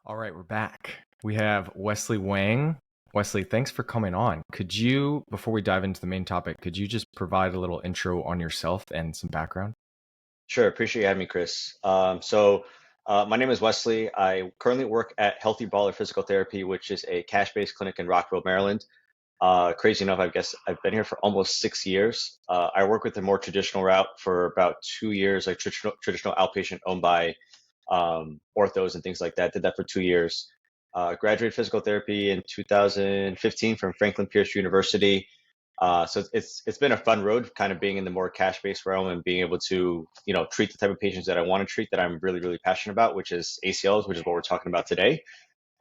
All right, we're back. We have Wesley Wang. Wesley, thanks for coming on. Could you, before we dive into the main topic, could you just provide a little intro on yourself and some background? Sure, appreciate you having me, Chris. My name is Wesley. I currently work at Healthy Baller Physical Therapy, which is a cash-based clinic in Rockville, Maryland. Crazy enough, I guess I've been here for almost 6 years. I work with the more traditional route for about 2 years, like traditional outpatient owned by orthos and things like that. Did that for 2 years. Graduated physical therapy in 2015 from Franklin Pierce University. So it's been a fun road, kind of being in the more cash-based realm and being able to, treat the type of patients that I want to treat that I'm really, really passionate about, which is ACLs, which is what we're talking about today.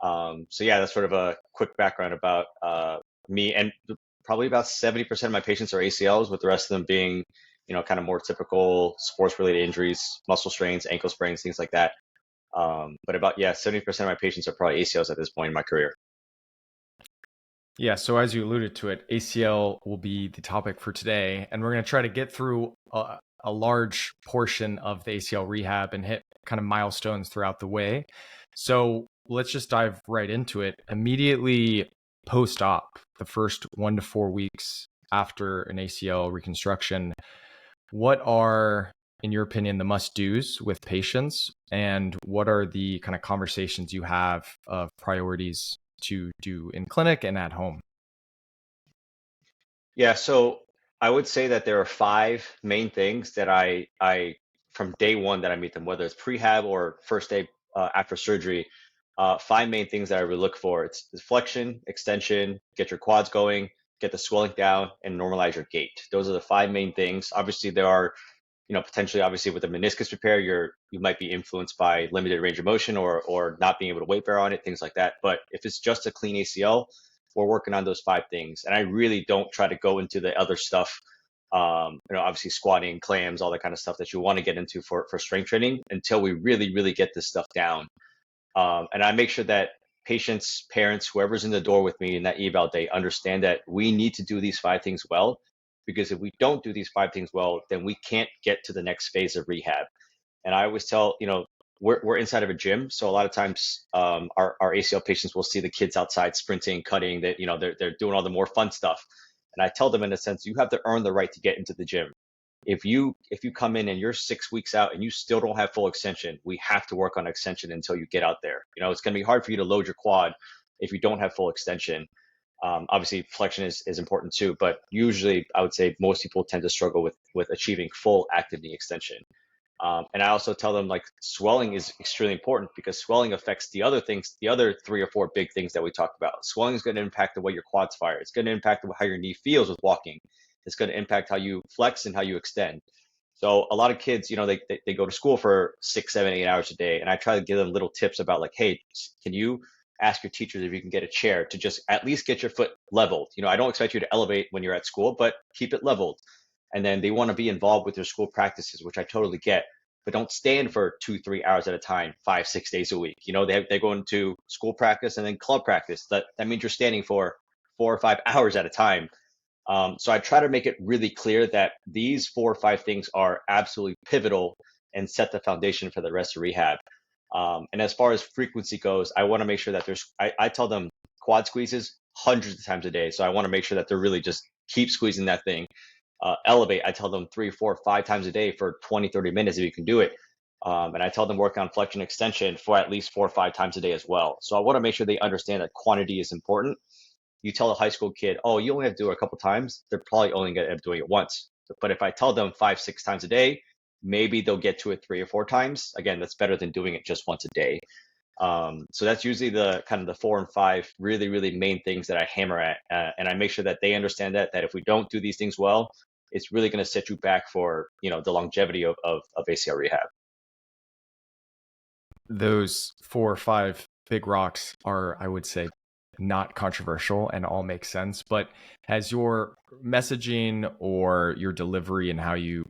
So yeah, that's sort of a quick background about me. And probably about 70% of my patients are ACLs, with the rest of them being, kind of more typical sports-related injuries, muscle strains, ankle sprains, things like that. But about, yeah, 70% of my patients are probably ACLs at this point in my career. Yeah, so as you alluded to it, ACL will be the topic for today, and we're going to try to get through a large portion of the ACL rehab and hit kind of milestones throughout the way. So let's just dive right into it. Immediately post-op, the first 1 to 4 weeks after an ACL reconstruction, what are, in your opinion, the must-dos with patients, and what are the kind of conversations you have of priorities to do in clinic and at home? Yeah, so I would say that there are five main things that I from day one that I meet them, whether it's prehab or first day after surgery. Five main things that I really look for. It's flexion, extension, get your quads going, get the swelling down, and normalize your gait. Those are the five main things. Obviously, there are, potentially, obviously, with a meniscus repair, you might be influenced by limited range of motion or not being able to weight bear on it, things like that. But if it's just a clean ACL, we're working on those five things. And I really don't try to go into the other stuff. Obviously squatting, clams, all that kind of stuff that you want to get into for strength training until we really, really get this stuff down. And I make sure that patients, parents, whoever's in the door with me in that eval day understand that we need to do these five things well, because if we don't do these five things well, then we can't get to the next phase of rehab. And I always tell, we're inside of a gym. So a lot of times our ACL patients will see the kids outside sprinting, cutting, that, they're doing all the more fun stuff. And I tell them, in a sense, you have to earn the right to get into the gym. If you come in and you're 6 weeks out and you still don't have full extension, we have to work on extension until you get out there. It's going to be hard for you to load your quad if you don't have full extension. Obviously, flexion is important too, but usually I would say most people tend to struggle with achieving full active knee extension. And I also tell them, like, swelling is extremely important because swelling affects the other things, the other three or four big things that we talked about. Swelling is going to impact the way your quads fire. It's going to impact how your knee feels with walking. It's going to impact how you flex and how you extend. So a lot of kids, they go to school for 6, 7, 8 hours a day. And I try to give them little tips about, like, hey, can you ask your teachers if you can get a chair to just at least get your foot leveled? I don't expect you to elevate when you're at school, but keep it leveled. And then they want to be involved with their school practices, which I totally get. But don't stand for 2, 3 hours at a time, 5, 6 days a week. They go into school practice and then club practice. That means you're standing for 4 or 5 hours at a time. So I try to make it really clear that these 4 or 5 things are absolutely pivotal and set the foundation for the rest of rehab. And as far as frequency goes, I want to make sure that I tell them quad squeezes hundreds of times a day. So I want to make sure that they're really just keep squeezing that thing. Elevate, I tell them 3, 4, 5 times a day for 20, 30 minutes if you can do it. And I tell them work on flexion extension for at least 4 or 5 times a day as well. So I want to make sure they understand that quantity is important. You tell a high school kid, oh, you only have to do it a couple times, they're probably only going to end up doing it once. But if I tell them 5, 6 times a day, maybe they'll get to it 3 or 4 times. Again, that's better than doing it just once a day. So that's usually the kind of the four and five really, really main things that I hammer at. And I make sure that they understand that if we don't do these things well, it's really going to set you back for, the longevity of ACL rehab. Those 4 or 5 big rocks are, I would say, not controversial and all make sense. But has your messaging or your delivery and how you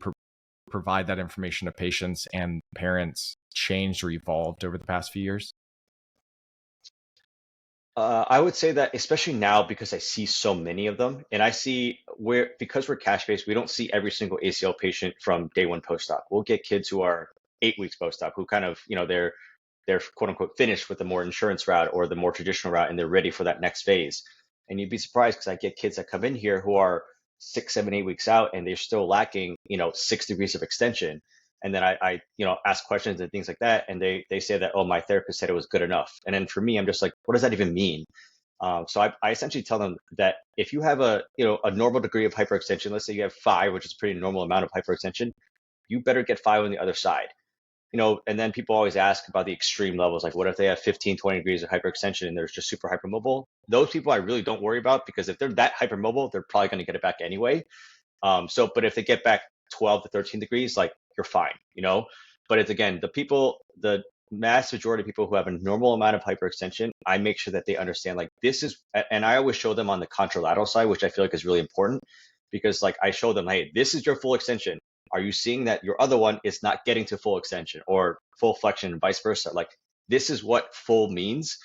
provide that information to patients and parents changed or evolved over the past few years? I would say that especially now, because I see so many of them, and I see because we're cash based, we don't see every single ACL patient from day one post op. We'll get kids who are 8 weeks post op, who kind of, they're they're quote unquote finished with the more insurance route or the more traditional route and they're ready for that next phase. And you'd be surprised because I get kids that come in here who are 6, 7, 8 weeks out and they're still lacking, 6 degrees of extension. And then I ask questions and things like that. And they say that, oh, my therapist said it was good enough. And then for me, I'm just like, what does that even mean? So I essentially tell them that if you have a normal degree of hyperextension, let's say you have 5, which is a pretty normal amount of hyperextension, you better get 5 on the other side. And then people always ask about the extreme levels, like what if they have 15, 20 degrees of hyperextension and they're just super hypermobile? Those people I really don't worry about because if they're that hypermobile, they're probably going to get it back anyway. But if they get back 12 to 13 degrees, like you're fine. But it's again, the mass majority of people who have a normal amount of hyperextension, I make sure that they understand like this is, and I always show them on the contralateral side, which I feel like is really important because like I show them, hey, this is your full extension. Are you seeing that your other one is not getting to full extension or full flexion and vice versa? Like this is what full means.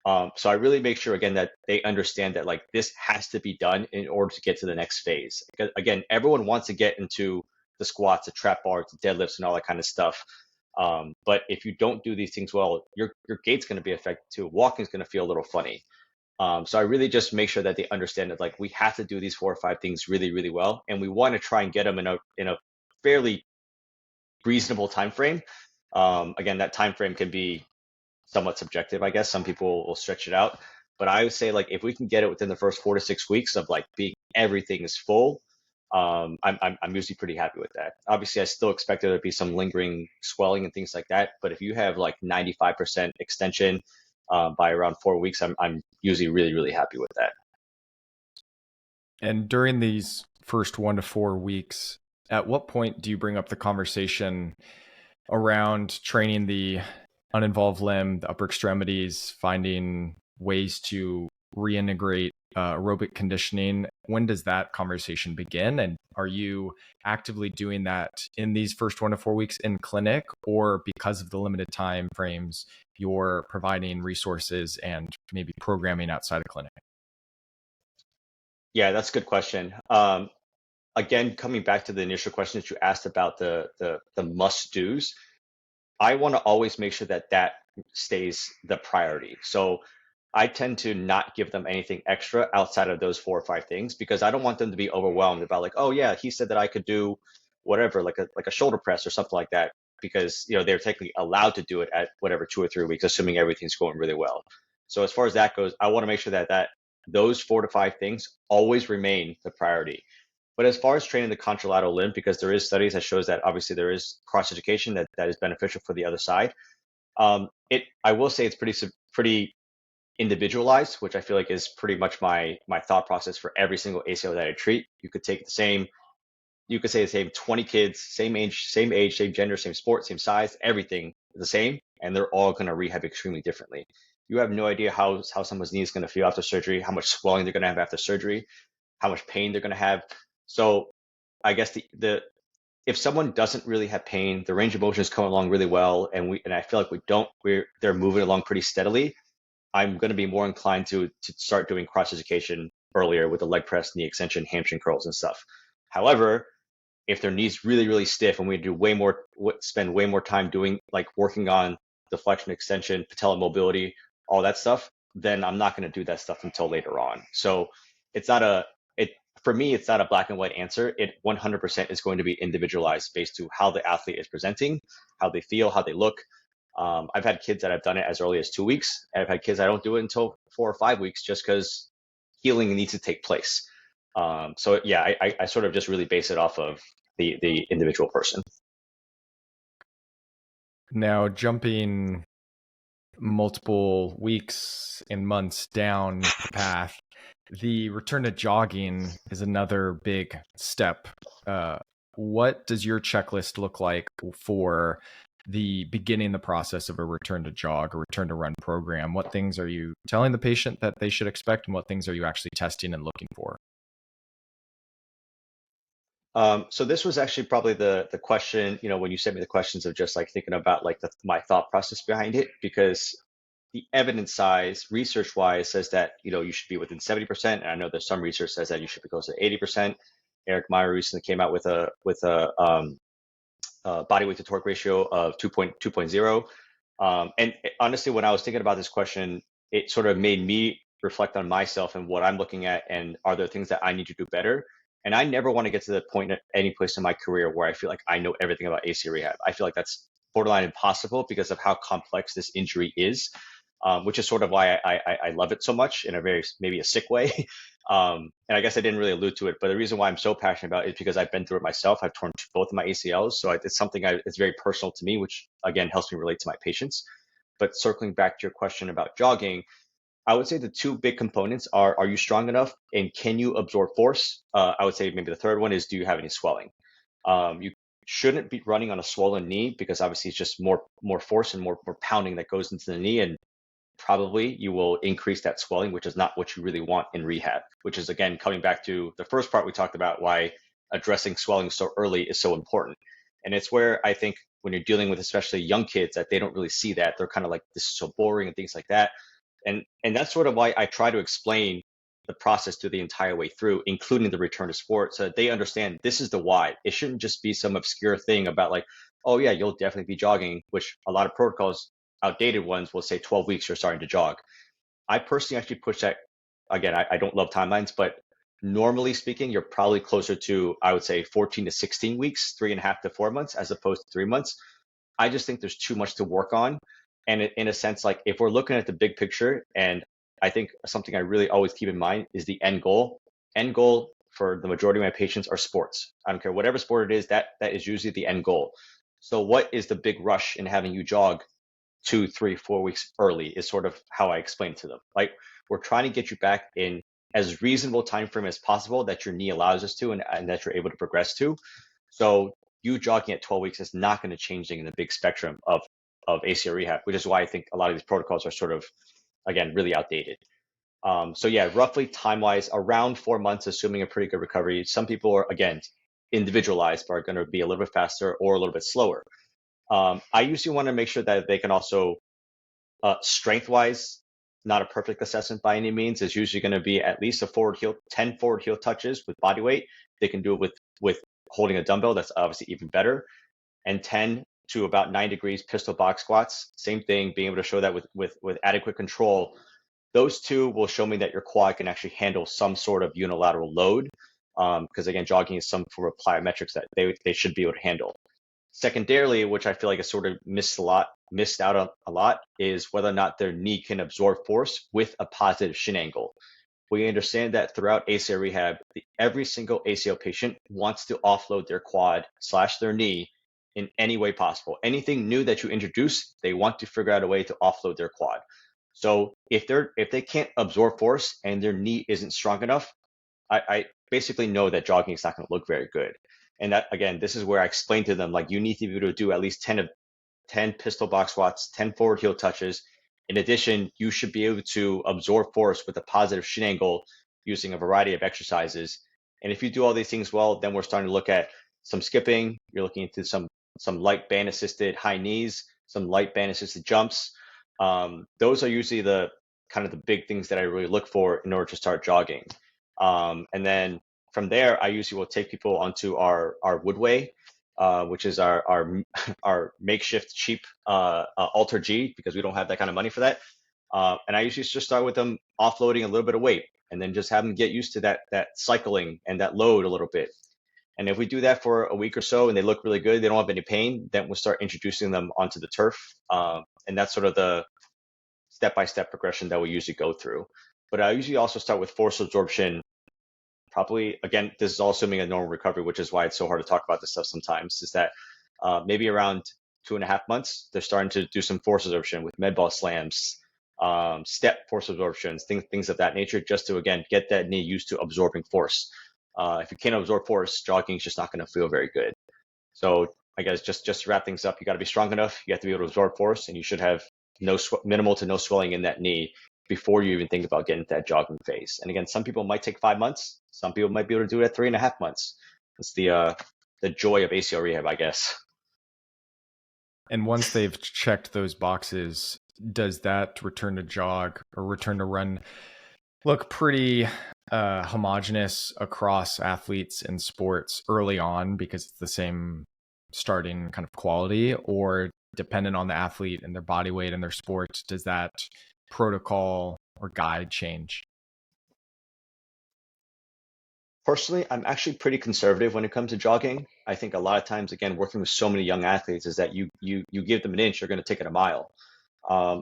So I really make sure again that they understand that like this has to be done in order to get to the next phase. Because again, everyone wants to get into the squats, the trap bars, the deadlifts, and all that kind of stuff. But if you don't do these things well, your gait's going to be affected too. Walking is going to feel a little funny. So I really just make sure that they understand that like we have to do these 4 or 5 things really, really well, and we want to try and get them in a fairly reasonable time frame. Again, that time frame can be somewhat subjective, I guess. Some people will stretch it out, but I would say like if we can get it within the first 4 to 6 weeks of like being everything is full, I'm usually pretty happy with that. Obviously, I still expect there to be some lingering swelling and things like that, but if you have like 95% extension by around 4 weeks, I'm usually really really happy with that. And during these first 1 to 4 weeks, at what point do you bring up the conversation around training the uninvolved limb, the upper extremities, finding ways to reintegrate aerobic conditioning? When does that conversation begin? And are you actively doing that in these first 1 to 4 weeks in clinic, or because of the limited time frames, you're providing resources and maybe programming outside of clinic? Yeah, that's a good question. Again, coming back to the initial question that you asked about the must dos, I want to always make sure that that stays the priority. So I tend to not give them anything extra outside of those 4 or 5 things because I don't want them to be overwhelmed about like, oh yeah, he said that I could do whatever, like a shoulder press or something like that, because they're technically allowed to do it at whatever 2 or 3 weeks, assuming everything's going really well. So as far as that goes, I want to make sure that those 4 to 5 things always remain the priority. But as far as training the contralateral limb, because there is studies that shows that obviously there is cross education that is beneficial for the other side. I will say it's pretty individualized, which I feel like is pretty much my thought process for every single ACL that I treat. You could say the same 20 kids, same age, same gender, same sport, same size, everything the same, and they're all going to rehab extremely differently. You have no idea how someone's knee is going to feel after surgery, how much swelling they're going to have after surgery, how much pain they're going to have. So I guess the if someone doesn't really have pain, the range of motion is coming along really well, and I feel like they're moving along pretty steadily. I'm going to be more inclined to start doing cross education earlier with the leg press, knee extension, hamstring curls, and stuff. However, if their knee's really really stiff and we do spend way more time doing like working on the flexion extension, patella mobility, all that stuff, then I'm not going to do that stuff until later on. So it's not a it for me it's not a black and white answer. It 100% is going to be individualized based to how the athlete is presenting, how they feel, how they look. I've had kids that have done it as early as 2 weeks, and I've had kids that don't do it until 4 or 5 weeks just because healing needs to take place. So yeah, I sort of just really base it off of the individual person. Now, jumping multiple weeks and months down the path, the return to jogging is another big step. What does your checklist look like for the beginning the process of a return to jog or return to run program? What things are you telling the patient that they should expect, and what things are you actually testing and looking for? So this was actually probably the question, when you sent me the questions of just like thinking about like my thought process behind it, because the evidence size, research wise, says that you should be within 70%, and I know there's some research says that you should be close to 80%. Eric Meyer recently came out with a body weight to torque ratio of 2.0. And honestly, when I was thinking about this question, it sort of made me reflect on myself and what I'm looking at, and are there things that I need to do better? And I never want to get to the point at any place in my career where I feel like I know everything about ACL rehab. I feel like that's borderline impossible because of how complex this injury is, which is sort of why I love it so much in a very, maybe a sick way. And I guess I didn't really allude to it, but the reason why I'm so passionate about it is because I've been through it myself. I've torn both of my ACLs. So it's something it's very personal to me, which again helps me relate to my patients. But circling back to your question about jogging, I would say the two big components are you strong enough and can you absorb force? I would say maybe the third one is, do you have any swelling? You shouldn't be running on a swollen knee because obviously it's just more force and more pounding that goes into the knee, and probably you will increase that swelling, which is not what you really want in rehab, which is again coming back to the first part we talked about, why addressing swelling so early is so important. And it's where I think when you're dealing with especially young kids that they don't really see that. They're kind of like, this is so boring and things like that. And that's sort of why I try to explain the process through the entire way through, including the return to sport, so that they understand this is the why. It shouldn't just be some obscure thing about like, oh yeah, you'll definitely be jogging, which a lot of protocols, outdated ones, will say 12 weeks you're starting to jog. I personally actually push that. Again, I don't love timelines, but normally speaking, you're probably closer to, I would say, 14 to 16 weeks, 3.5 to 4 months, as opposed to 3 months. I just think there's too much to work on. And in a sense, like if we're looking at the big picture, and I think something I really always keep in mind is the end goal. End goal for the majority of my patients are sports. I don't care whatever sport it is, that is usually the end goal. So what is the big rush in having you jog 2, 3, 4 weeks early is sort of how I explain to them. Like, we're trying to get you back in as reasonable time frame as possible that your knee allows us to, and that you're able to progress to. So you jogging at 12 weeks is not going to change things in the big spectrum of ACL rehab, which is why I think a lot of these protocols are sort of, again, really outdated. So yeah, roughly time wise, around 4 months, assuming a pretty good recovery. Some people are, again, individualized, but are going to be a little bit faster or a little bit slower. I usually want to make sure that they can also, strength wise, not a perfect assessment by any means. Is usually going to be at least a forward heel, 10 forward heel touches with body weight. They can do it with holding a dumbbell. That's obviously even better. And 10 to about 9 degrees pistol box squats. Same thing, being able to show that with adequate control. Those two will show me that your quad can actually handle some sort of unilateral load. Because again, jogging is some form of plyometrics that they should be able to handle. Secondarily, which I feel like is sort of missed out on a lot, is whether or not their knee can absorb force with a positive shin angle. We understand that throughout ACL rehab, every single ACL patient wants to offload their quad / their knee in any way possible. Anything new that you introduce, they want to figure out a way to offload their quad. So if they can't absorb force and their knee isn't strong enough, I basically know that jogging is not going to look very good. And that, again, this is where I explain to them, like, you need to be able to do at least 10 pistol box squats, 10 forward heel touches. In addition, you should be able to absorb force with a positive shin angle using a variety of exercises. And if you do all these things well, then we're starting to look at some skipping. You're looking into some light band assisted high knees, some light band assisted jumps. Those are usually the kind of the big things that I really look for in order to start jogging. And then from there, I usually will take people onto our Woodway, which is our makeshift cheap Alter G, because we don't have that kind of money for that. And I usually just start with them offloading a little bit of weight, and then just have them get used to that cycling and that load a little bit. And if we do that for a week or so and they look really good, they don't have any pain, then we'll start introducing them onto the turf. And that's sort of the step-by-step progression that we usually go through. But I usually also start with force absorption. Probably, again, this is all assuming a normal recovery, which is why it's so hard to talk about this stuff sometimes, is that maybe around 2.5 months, they're starting to do some force absorption with med ball slams, step force absorptions, things of that nature, just to, again, get that knee used to absorbing force. If you can't absorb force, jogging is just not going to feel very good. So I guess just to wrap things up, you got to be strong enough, you have to be able to absorb force, and you should have minimal to no swelling in that knee before you even think about getting into that jogging phase. And again, some people might take 5 months. Some people might be able to do it at 3.5 months. It's the joy of ACL rehab, I guess. And once they've checked those boxes, does that return to jog or return to run look pretty homogenous across athletes and sports early on because it's the same starting kind of quality? Or dependent on the athlete and their body weight and their sport, does that protocol or guide change? Personally, I'm actually pretty conservative when it comes to jogging. I think a lot of times, again, working with so many young athletes is that you give them an inch, you're going to take it a mile.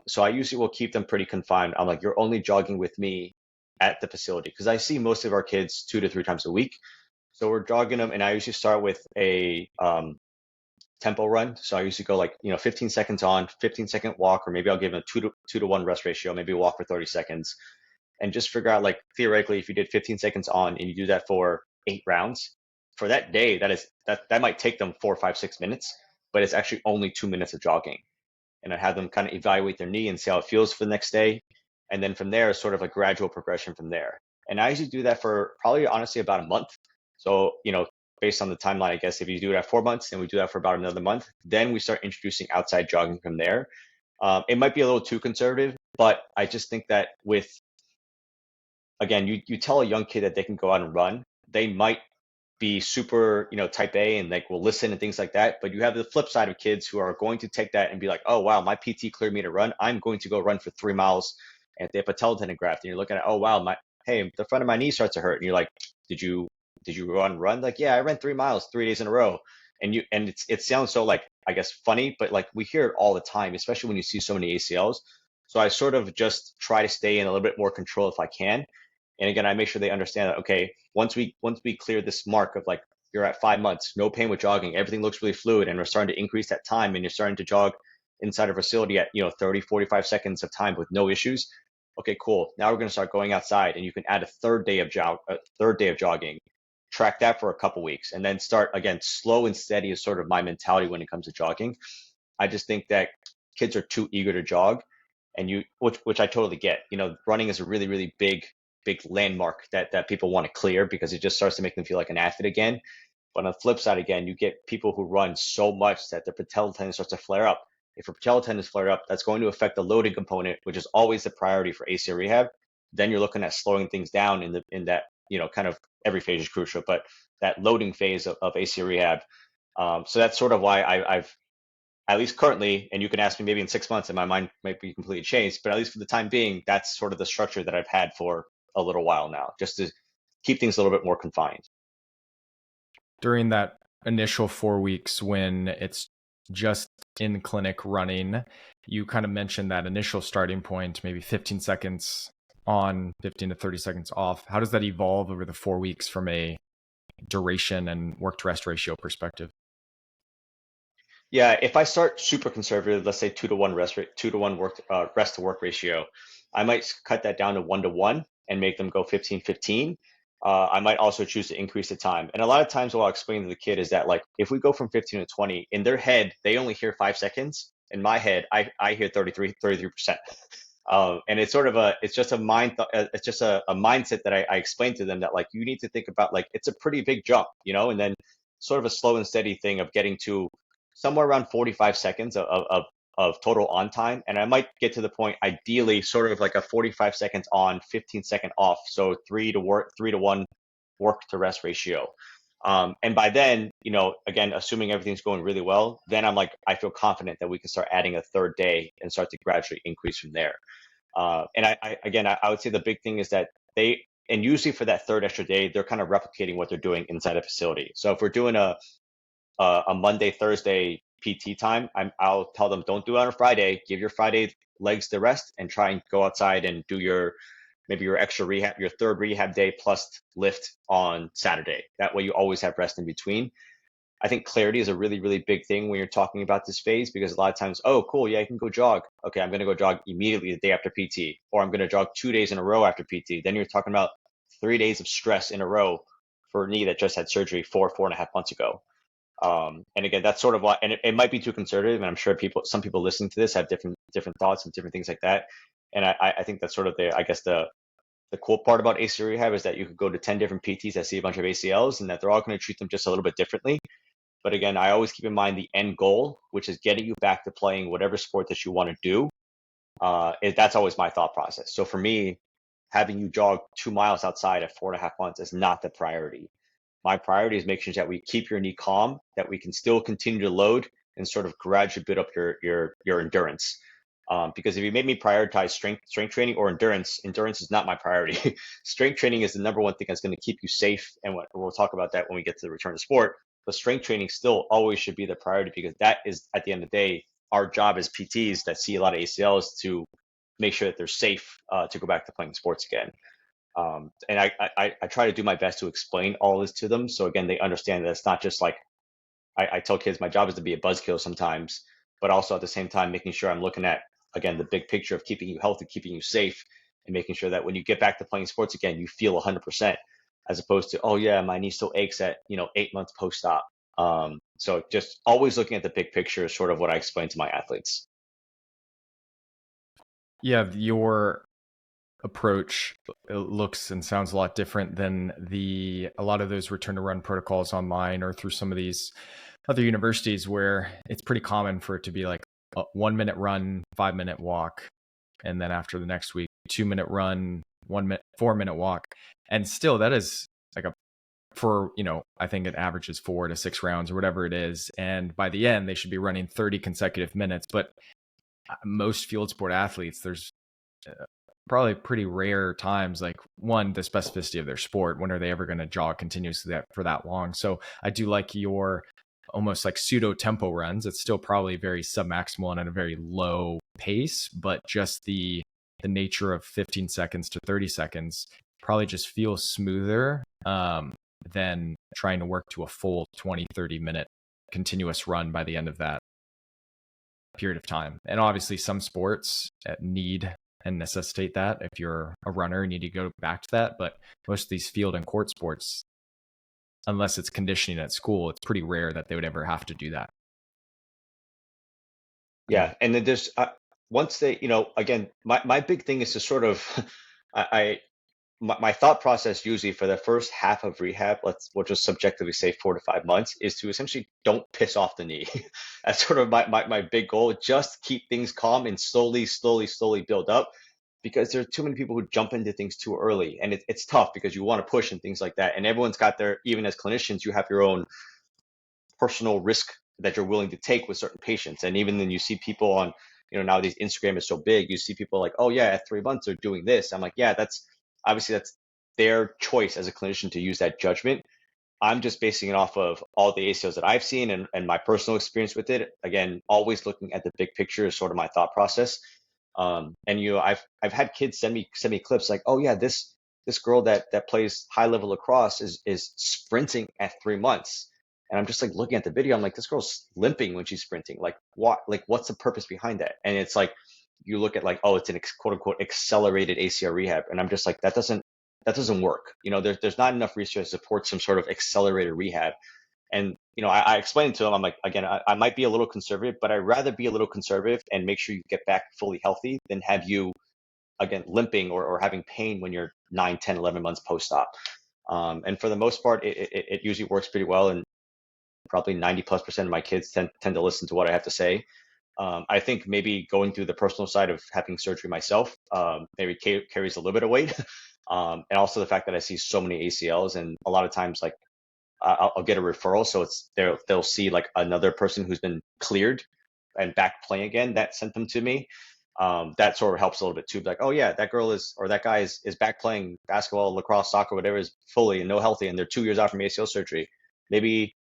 So I usually will keep them pretty confined. I'm like, you're only jogging with me at the facility because I see most of our kids 2 to 3 times a week. So we're jogging them, and I usually start with a tempo run. So I usually go like 15 seconds on, 15-second walk, or maybe I'll give them a two to one rest ratio. Maybe walk for 30 seconds, and just figure out like theoretically, if you did 15 seconds on and you do that for 8 rounds for that day, that might take them 4, 5, 6 minutes, but it's actually only 2 minutes of jogging. And I have them kind of evaluate their knee and see how it feels for the next day. And then from there, sort of a gradual progression from there. And I usually do that for probably honestly about a month. So, based on the timeline, I guess if you do it at 4 months and we do that for about another month, then we start introducing outside jogging from there. It might be a little too conservative, but I just think that again, you tell a young kid that they can go out and run, they might be super, type A and like will listen and things like that. But you have the flip side of kids who are going to take that and be like, oh wow, my PT cleared me to run. I'm going to go run for 3 miles. And if they have patella tendon graft, and you're looking at, oh wow, hey, the front of my knee starts to hurt. And you're like, did you go on run? Like, yeah, I ran 3 miles 3 days in a row. And it sounds so like, I guess, funny, but like we hear it all the time, especially when you see so many ACLs. So I sort of just try to stay in a little bit more control if I can. And again, I make sure they understand that, okay, once we clear this mark of like you're at 5 months, no pain with jogging, everything looks really fluid, and we're starting to increase that time, and you're starting to jog inside a facility at 30, 45 seconds of time with no issues. Okay, cool. Now we're going to start going outside, and you can add a third day of jogging, track that for a couple weeks, and then start again. Slow and steady is sort of my mentality when it comes to jogging. I just think that kids are too eager to jog, and which I totally get. Running is a really, really big landmark that people want to clear because it just starts to make them feel like an athlete again. But on the flip side, again, you get people who run so much that their patella tendon starts to flare up. If your patella tendon is flared up, that's going to affect the loading component, which is always the priority for ACL rehab. Then you're looking at slowing things down in that, kind of every phase is crucial, but that loading phase of ACL rehab. So that's sort of why I've at least currently, and you can ask me maybe in 6 months and my mind might be completely changed, but at least for the time being, that's sort of the structure that I've had for a little while now, just to keep things a little bit more confined. During that initial 4 weeks when it's just in clinic running, you kind of mentioned that initial starting point, maybe 15 seconds on, 15 to 30 seconds off. How does that evolve over the 4 weeks from a duration and work to rest ratio perspective? Yeah, if I start super conservative, let's say 2 to 1 2 to 1 rest to work ratio, I might cut that down to 1 to 1 and make them go 15-15. I might also choose to increase the time. And a lot of times what I'll explain to the kid is that like if we go from 15 to 20, in their head, they only hear 5 seconds. In my head, I hear 33%. And it's sort of it's just a it's just a mindset that I explain to them that like you need to think about like it's a pretty big jump, and then sort of a slow and steady thing of getting to somewhere around 45 seconds of total on time. And I might get to the point, ideally, sort of like a 45 seconds on, 15-second off. So 3 to 1 work to rest ratio. And by then, again, assuming everything's going really well, then I'm like, I feel confident that we can start adding a third day and start to gradually increase from there. And I would say the big thing is that and usually for that third extra day, they're kind of replicating what they're doing inside a facility. So if we're doing a Monday, Thursday PT time, I'll tell them don't do it on a Friday. Give your Friday legs the rest and try and go outside and do maybe your extra rehab, your third rehab day plus lift on Saturday. That way you always have rest in between. I think clarity is a really, really big thing when you're talking about this phase because a lot of times, oh, cool, yeah, I can go jog. Okay, I'm going to go jog immediately the day after PT, or I'm going to jog 2 days in a row after PT. Then you're talking about 3 days of stress in a row for a knee that just had surgery 4.5 months ago. And again, that's sort of why, and it might be too conservative, and I'm sure some people listening to this have different thoughts and different things like that. And I think that's sort of I guess the cool part about ACL rehab is that you could go to 10 different PTs that see a bunch of ACLs, and that they're all going to treat them just a little bit differently. But again, I always keep in mind the end goal, which is getting you back to playing whatever sport that you want to do. That's always my thought process. So for me, having you jog 2 miles outside at 4.5 months is not the priority. My priority is making sure that we keep your knee calm, that we can still continue to load and sort of gradually build up your endurance. Because if you made me prioritize strength training or endurance, endurance is not my priority. Strength training is the number one thing that's going to keep you safe, and we'll talk about that when we get to the return to sport. But strength training still always should be the priority, because that is, at the end of the day, our job as PTs that see a lot of ACLs to make sure that they're safe to go back to playing sports again. And I try to do my best to explain all this to them. So again, they understand that it's not just like, I tell kids my job is to be a buzzkill sometimes, but also at the same time, making sure I'm looking at, again, the big picture of keeping you healthy, keeping you safe, and making sure that when you get back to playing sports again, you feel 100%, as opposed to, oh yeah, my knee still aches at, 8 months post-op. So just always looking at the big picture is sort of what I explain to my athletes. Yeah, your approach looks and sounds a lot different than a lot of those return to run protocols online or through some of these other universities, where it's pretty common for it to be like a 1 minute run, 5 minute walk, and then after the next week, 2 minute run, 1 minute, 4 minute walk. And still that is like I think it averages 4 to 6 rounds or whatever it is. And by the end, they should be running 30 consecutive minutes. But most field sport athletes, there's probably pretty rare times, like, one, the specificity of their sport, when are they ever going to jog continuously for that long? So I do like your almost like pseudo tempo runs. It's still probably very submaximal and at a very low pace, but just the nature of 15 seconds to 30 seconds probably just feels smoother than trying to work to a full 20-30 minute continuous run by the end of that period of time. And obviously some sports need and necessitate that. If you're a runner, you need to go back to that. But most of these field and court sports, unless it's conditioning at school, it's pretty rare that they would ever have to do that. Yeah, and then there's once they, again, my big thing is to sort of, I my thought process usually for the first half of rehab, we'll just subjectively say 4 to 5 months, is to essentially don't piss off the knee. That's sort of my big goal. Just keep things calm and slowly build up, because there are too many people who jump into things too early, and it's tough because you want to push and things like that. And everyone's got even as clinicians, you have your own personal risk that you're willing to take with certain patients. And even then you see people on, nowadays Instagram is so big, you see people like, oh yeah, at 3 months they're doing this. I'm like, yeah, that's their choice as a clinician to use that judgment. I'm just basing it off of all the ACOs that I've seen and my personal experience with it. Again, always looking at the big picture is sort of my thought process. And I've had kids send me clips like, oh yeah, this girl that plays high level lacrosse is sprinting at 3 months. And I'm just like looking at the video, I'm like, this girl's limping when she's sprinting. Like what? Like what's the purpose behind that? And it's like you look at like, oh, it's an quote unquote accelerated ACL rehab, and I'm just like, that doesn't work. There's not enough research to support some sort of accelerated rehab. And I explained to them, I'm like, again, I might be a little conservative, but I'd rather be a little conservative and make sure you get back fully healthy than have you again limping or having pain when you're 9, 10, 11 months post-op. And for the most part, it usually works pretty well, and probably 90+% of my kids tend to listen to what I have to say. I think maybe going through the personal side of having surgery myself maybe carries a little bit of weight. And also the fact that I see so many ACLs, and a lot of times like I'll get a referral, so they'll see like another person who's been cleared and back playing again that sent them to me. That sort of helps a little bit too. Like, oh yeah, that girl or that guy is back playing basketball, lacrosse, soccer, whatever, is fully and no healthy, and they're 2 years out from ACL surgery. Maybe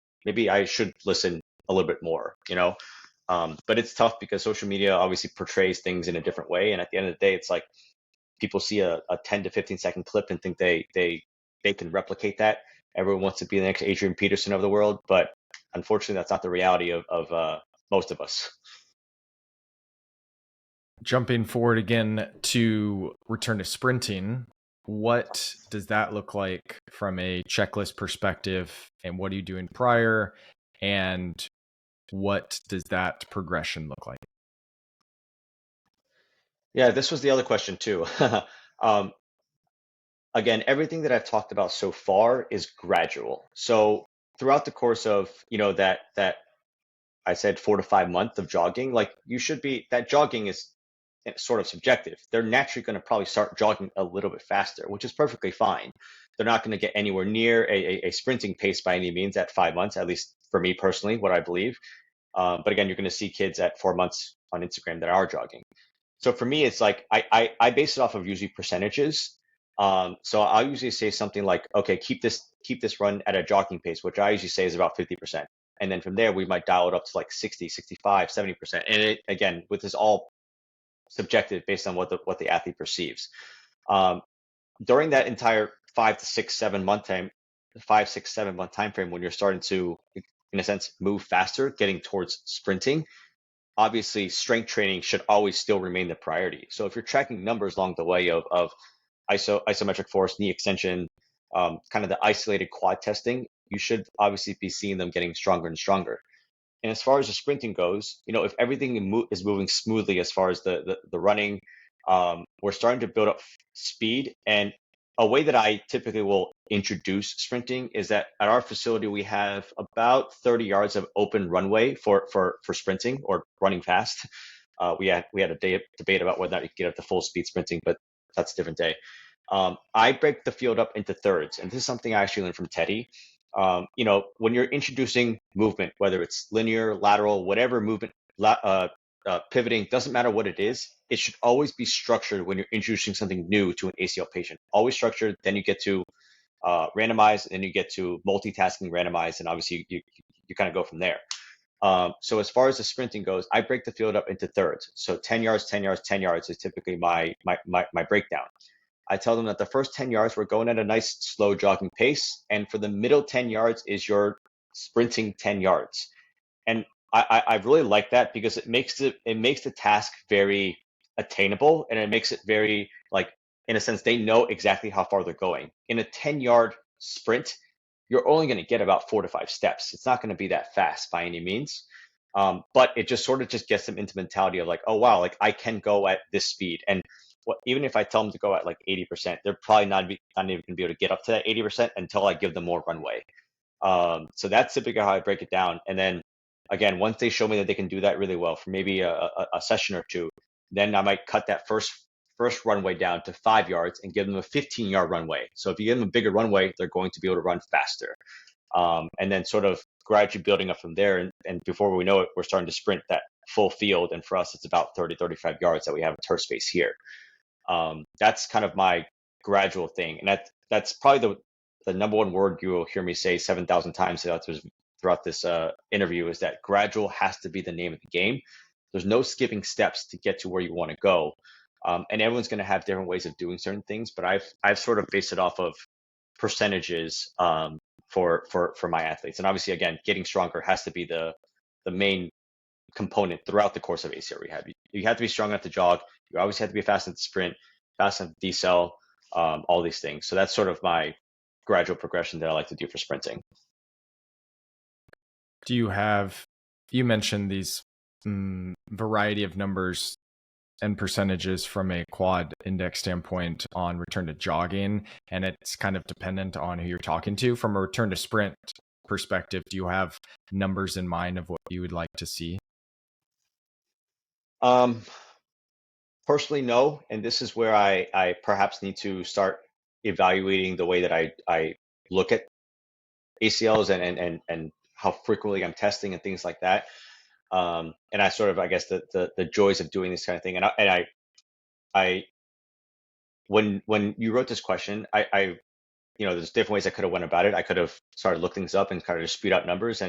I should listen a little bit more, but it's tough because social media obviously portrays things in a different way. And at the end of the day, it's like people see a 10 to 15 second clip and think they can replicate that. Everyone wants to be the next Adrian Peterson of the world, but unfortunately, that's not the reality of most of us. Jumping forward again to return to sprinting, what does that look like from a checklist perspective, and what are you doing prior, and what does that progression look like? Yeah, this was the other question too. um, Again, everything that I've talked about so far is gradual. So throughout the course of that I said 4 to 5 months of jogging, like you should be, that jogging is sort of subjective. They're naturally going to probably start jogging a little bit faster, which is perfectly fine. They're not going to get anywhere near a sprinting pace by any means at 5 months, at least for me personally, what I believe. But again, you're going to see kids at 4 months on Instagram that are jogging. So for me, it's like I base it off of usually percentages. So I'll usually say something like, okay, keep this run at a jogging pace, which I usually say is about 50%. And then from there, we might dial it up to like 60, 65, 70%. And it, again, with this all subjective based on what the athlete perceives. Um, During that entire 5, 6, 7 month time frame when you're starting to, in a sense, move faster, getting towards sprinting, obviously strength training should always still remain the priority. So if you're tracking numbers along the way of isometric force, knee extension, kind of the isolated quad testing, you should obviously be seeing them getting stronger and stronger. And as far as the sprinting goes, if everything is moving smoothly as far as the running, we're starting to build up speed. And a way that I typically will introduce sprinting is that at our facility we have about 30 yards of open runway for sprinting or running fast. We had a debate about whether or not you could get up to full speed sprinting, but that's a different day. I break the field up into thirds, and this is something I actually learned from Teddy. When you're introducing movement, whether it's linear, lateral, whatever movement, pivoting, doesn't matter what it is, it should always be structured when you're introducing something new to an ACL patient. Always structured, then you get to randomize, and then you get to multitasking randomize, and obviously you kind of go from there. So as far as the sprinting goes, I break the field up into thirds. So 10 yards, 10 yards, 10 yards is typically my breakdown. I tell them that the first 10 yards, we're going at a nice slow jogging pace. And for the middle 10 yards is your sprinting 10 yards. And I really like that because it makes the task very attainable, and it makes it very, like, in a sense, they know exactly how far they're going. In a 10-yard sprint, you're only going to get about 4 to 5 steps. It's not going to be that fast by any means. But it just sort of just gets them into mentality of like, oh wow, like I can go at this speed. And even if I tell them to go at like 80%, they're probably not even going to be able to get up to that 80% until I give them more runway. So that's typically how I break it down. And then again, once they show me that they can do that really well for maybe a session or two, then I might cut that first runway down to 5 yards and give them a 15-yard runway. So if you give them a bigger runway, they're going to be able to run faster. And then sort of gradually building up from there. And before we know it, we're starting to sprint that full field. And for us, it's about 30, 35 yards that we have in turf space here. That's kind of my gradual thing. And that's probably the number one word you will hear me say 7,000 times throughout this interview, is that gradual has to be the name of the game. There's no skipping steps to get to where you want to go. And everyone's going to have different ways of doing certain things, but I've sort of based it off of percentages for my athletes. And obviously, again, getting stronger has to be the main component throughout the course of ACL rehab. You have to be strong enough to jog. You always have to be fast at the sprint, fast at the decel, all these things. So that's sort of my gradual progression that I like to do for sprinting. You mentioned these variety of numbers and percentages from a quad index standpoint on return to jogging, and it's kind of dependent on who you're talking to. From a return to sprint perspective, do you have numbers in mind of what you would like to see? Personally, no. And this is where I perhaps need to start evaluating the way that I look at ACLs and how frequently I'm testing and things like that. And I sort of, I guess, the joys of doing this kind of thing. And I when you wrote this question, there's different ways I could have went about it. I could have started looking things up and kind of just speed out numbers.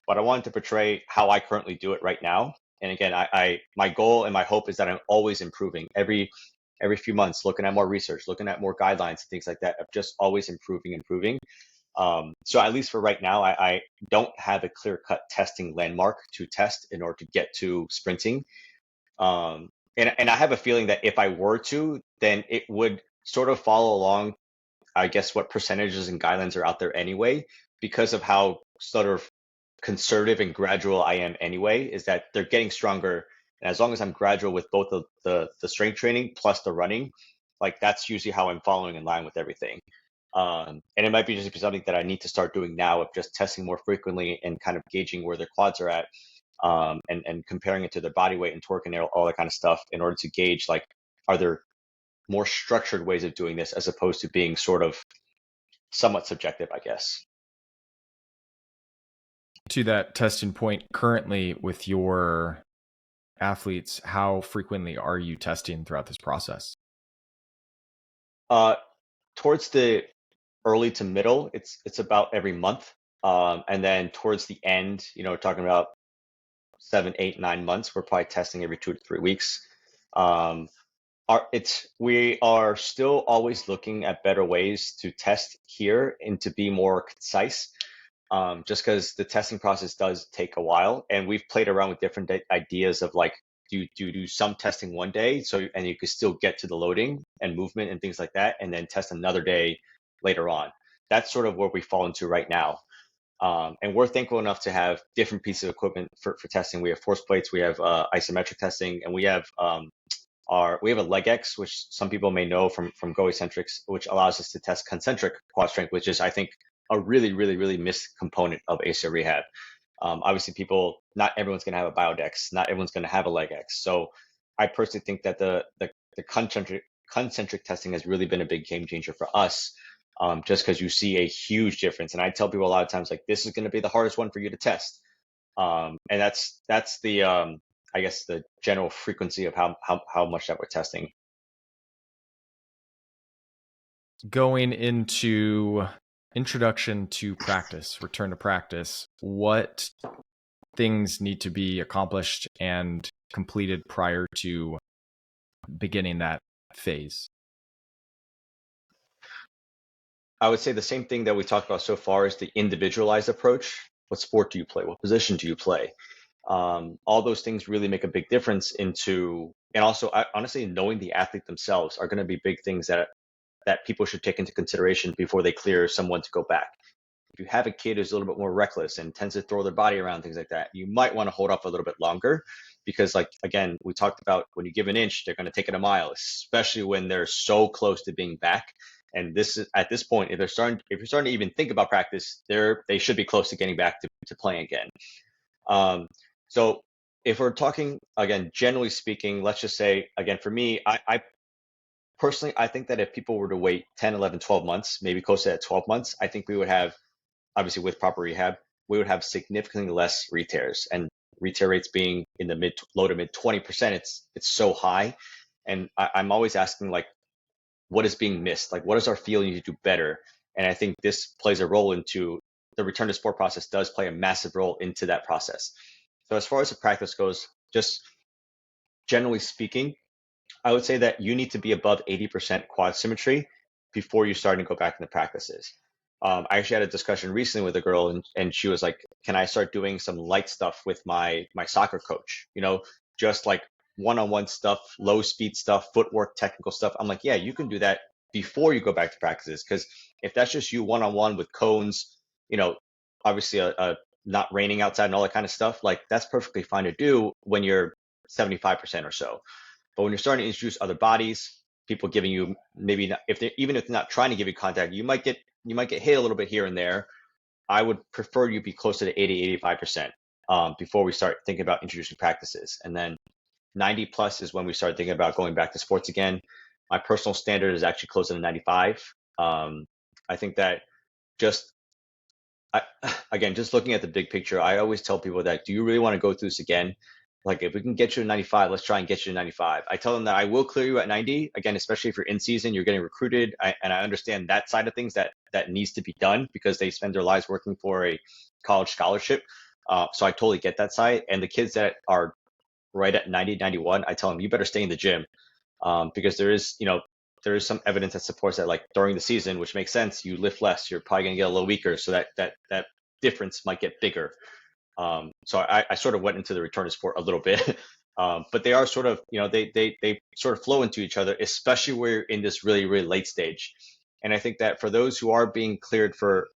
But I wanted to portray how I currently do it right now. And again, my goal and my hope is that I'm always improving every few months, looking at more research, looking at more guidelines and things like that, of just always improving. So at least for right now, I don't have a clear-cut testing landmark to test in order to get to sprinting. And I have a feeling that if I were to, then it would sort of follow along, I guess, what percentages and guidelines are out there anyway, because of how sort of conservative and gradual I am anyway, is that they're getting stronger. And as long as I'm gradual with both the strength training plus the running, like that's usually how I'm following in line with everything. And it might be just something that I need to start doing now, of just testing more frequently and kind of gauging where their quads are at, and comparing it to their body weight and torque and all that kind of stuff, in order to gauge, like, are there more structured ways of doing this as opposed to being sort of somewhat subjective, I guess. To that testing point currently with your athletes, how frequently are you testing throughout this process? Uh, Towards the early to middle, it's about every month. And then towards the end, talking about 7, 8, 9 months, we're probably testing every 2 to 3 weeks. Um, we are still always looking at better ways to test here and to be more concise. Just because the testing process does take a while, and we've played around with different ideas of like do some testing one day, and you could still get to the loading and movement and things like that, and then test another day later on. That's sort of where we fall into right now. And we're thankful enough to have different pieces of equipment for testing. We have force plates, we have isometric testing, and we have a leg X, which some people may know from Go Eccentrics, which allows us to test concentric quad strength, which is I think a really really really missed component of ACL rehab. Obviously, not everyone's going to have a biodex, not everyone's going to have a leg X. So I personally think that the concentric testing has really been a big game changer for us, just because you see a huge difference. And I tell people a lot of times, like, this is going to be the hardest one for you to test. And that's the I guess the general frequency of how much that we're testing. Going into introduction to practice, return to practice, what things need to be accomplished and completed prior to beginning that phase? I would say the same thing that we talked about so far is the individualized approach. What sport do you play? What position do you play? All those things really make a big difference and also honestly, knowing the athlete themselves are going to be big things that people should take into consideration before they clear someone to go back. If you have a kid who's a little bit more reckless and tends to throw their body around, things like that, you might want to hold off a little bit longer, because, like, again, we talked about when you give an inch, they're going to take it a mile, especially when they're so close to being back. And this is at this point, if you're starting to even think about practice, they should be close to getting back to playing again. So if we're talking again, generally speaking, let's just say again, for me, I personally, I think that if people were to wait 10, 11, 12 months, maybe close to that 12 months, I think we would have, obviously with proper rehab, we would have significantly less re-tears, and re-tear rates being in the low to mid 20%. It's so high. And I'm always asking, like, what is being missed? Like, what does our field need to do better? And I think this plays a role into the return to sport process, does play a massive role into that process. So as far as the practice goes, just generally speaking, I would say that you need to be above 80% quad symmetry before you start to go back into practices. I actually had a discussion recently with a girl, and she was like, "Can I start doing some light stuff with my soccer coach? Just like one-on-one stuff, low speed stuff, footwork, technical stuff." I'm like, "Yeah, you can do that before you go back to practices, because if that's just you one-on-one with cones, you know, obviously not raining outside and all that kind of stuff, like that's perfectly fine to do when you're 75% or so. But when you're starting to introduce other bodies, people giving you maybe not, even if they're not trying to give you contact, you might get hit a little bit here and there. I would prefer you be closer to 80, 85% before we start thinking about introducing practices. And then 90 plus is when we start thinking about going back to sports again. My personal standard is actually closer to 95. I think that just I, again, just looking at the big picture, I always tell people that, do you really want to go through this again? Like, if we can get you to 95, let's try and get you to 95. I tell them that I will clear you at 90. Again, especially if you're in season, you're getting recruited. And I understand that side of things, that needs to be done because they spend their lives working for a college scholarship. So I totally get that side. And the kids that are right at 90, 91, I tell them, you better stay in the gym, because there is some evidence that supports that, like, during the season, which makes sense, you lift less, you're probably going to get a little weaker, so that difference might get bigger. So I sort of went into the return to sport a little bit, but they are sort of, they sort of flow into each other, especially where you're in this really really late stage. And I think that for those who are being cleared for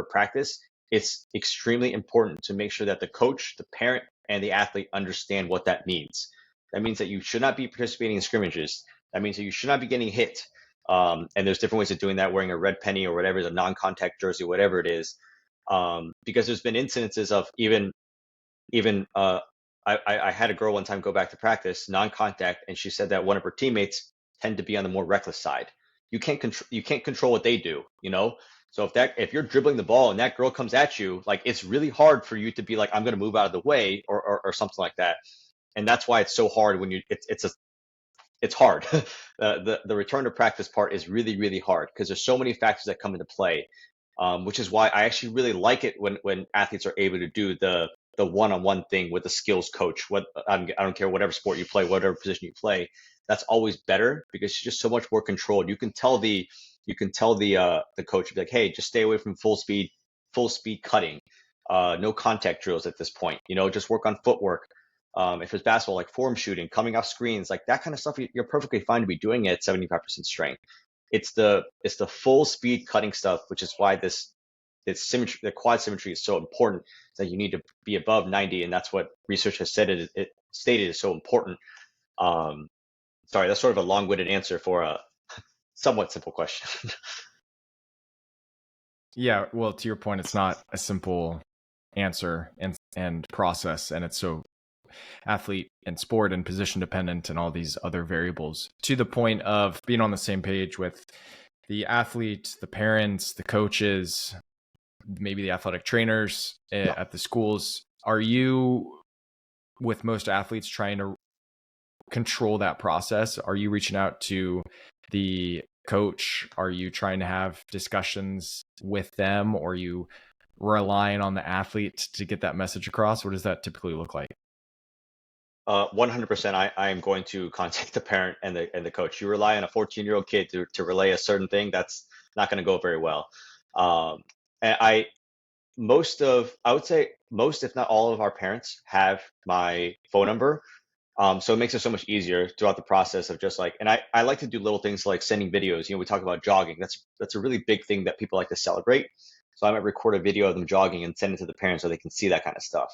practice, it's extremely important to make sure that the coach, the parent, and the athlete understand what that means. That means that you should not be participating in scrimmages. That means that you should not be getting hit. And there's different ways of doing that, wearing a red penny or whatever, a non-contact jersey, whatever it is. Because there's been incidences of even I had a girl one time go back to practice non-contact, and she said that one of her teammates tend to be on the more reckless side. You can't control what they do, So if you're dribbling the ball and that girl comes at you, like it's really hard for you to be like, I'm going to move out of the way or something like that. And that's why it's so hard when it's hard. The return to practice part is really, really hard because there's so many factors that come into play, which is why I actually really like it when athletes are able to do the one-on-one thing with the skills coach. I don't care whatever sport you play, whatever position you play, that's always better because it's just so much more controlled. You can tell the coach, be like, hey, just stay away from full speed cutting, no contact drills at this point. Just work on footwork. If it's basketball, like form shooting, coming off screens, like that kind of stuff, you're perfectly fine to be doing it at 75% strength. It's the full speed cutting stuff, which is why this symmetry, the quad symmetry is so important. That you need to be above 90, and that's what research has said it stated is so important. Um, Sorry, that's sort of a long-winded answer for a somewhat simple question. Yeah, well, to your point, it's not a simple answer and process, and it's so athlete and sport and position dependent and all these other variables, to the point of being on the same page with the athlete, the parents, the coaches, maybe the athletic trainers Yeah. at the schools. Are you, with most athletes, trying to control that process? Are you reaching out to the coach? Are you trying to have discussions with them? Or are you relying on the athlete to get that message across? What does that typically look like? 100%. I am going to contact the parent and the coach. You rely on a 14-year-old kid to relay a certain thing, that's not going to go very well. And I would say most, if not all of our parents have my phone number. So it makes it so much easier throughout the process of just like, and I like to do little things like sending videos. We talk about jogging. That's a really big thing that people like to celebrate. So I might record a video of them jogging and send it to the parents so they can see that kind of stuff.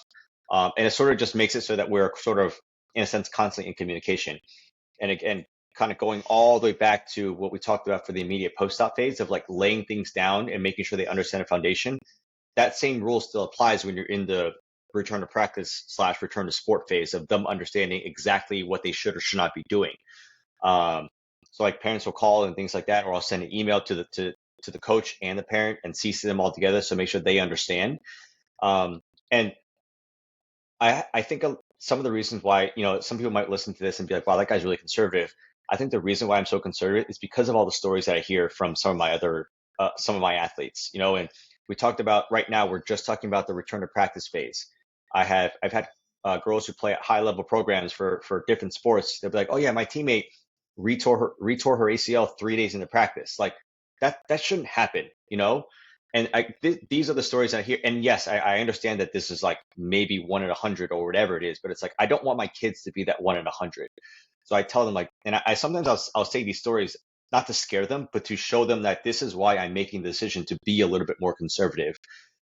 And it sort of just makes it so that we're sort of, in a sense, constantly in communication. And again, kind of going all the way back to what we talked about for the immediate post-op phase of like laying things down and making sure they understand a foundation. That same rule still applies when you're in the return to practice / return to sport phase of them understanding exactly what they should or should not be doing. Um, so like parents will call and things like that, or I'll send an email to the coach and the parent and CC them all together, so make sure they understand. And I think some of the reasons why, some people might listen to this and be like, wow, that guy's really conservative. I think the reason why I'm so conservative is because of all the stories that I hear from some of my athletes, and we talked about right now, we're just talking about the return to practice phase. I've had girls who play at high level programs for different sports. They'll be like, oh yeah, my teammate retore her ACL 3 days into practice. Like that shouldn't happen, and these are the stories I hear. And yes, I understand that this is like maybe 1 in 100 or whatever it is, but it's like, I don't want my kids to be that 1 in 100. So I tell them like, and I sometimes I'll say these stories not to scare them, but to show them that this is why I'm making the decision to be a little bit more conservative.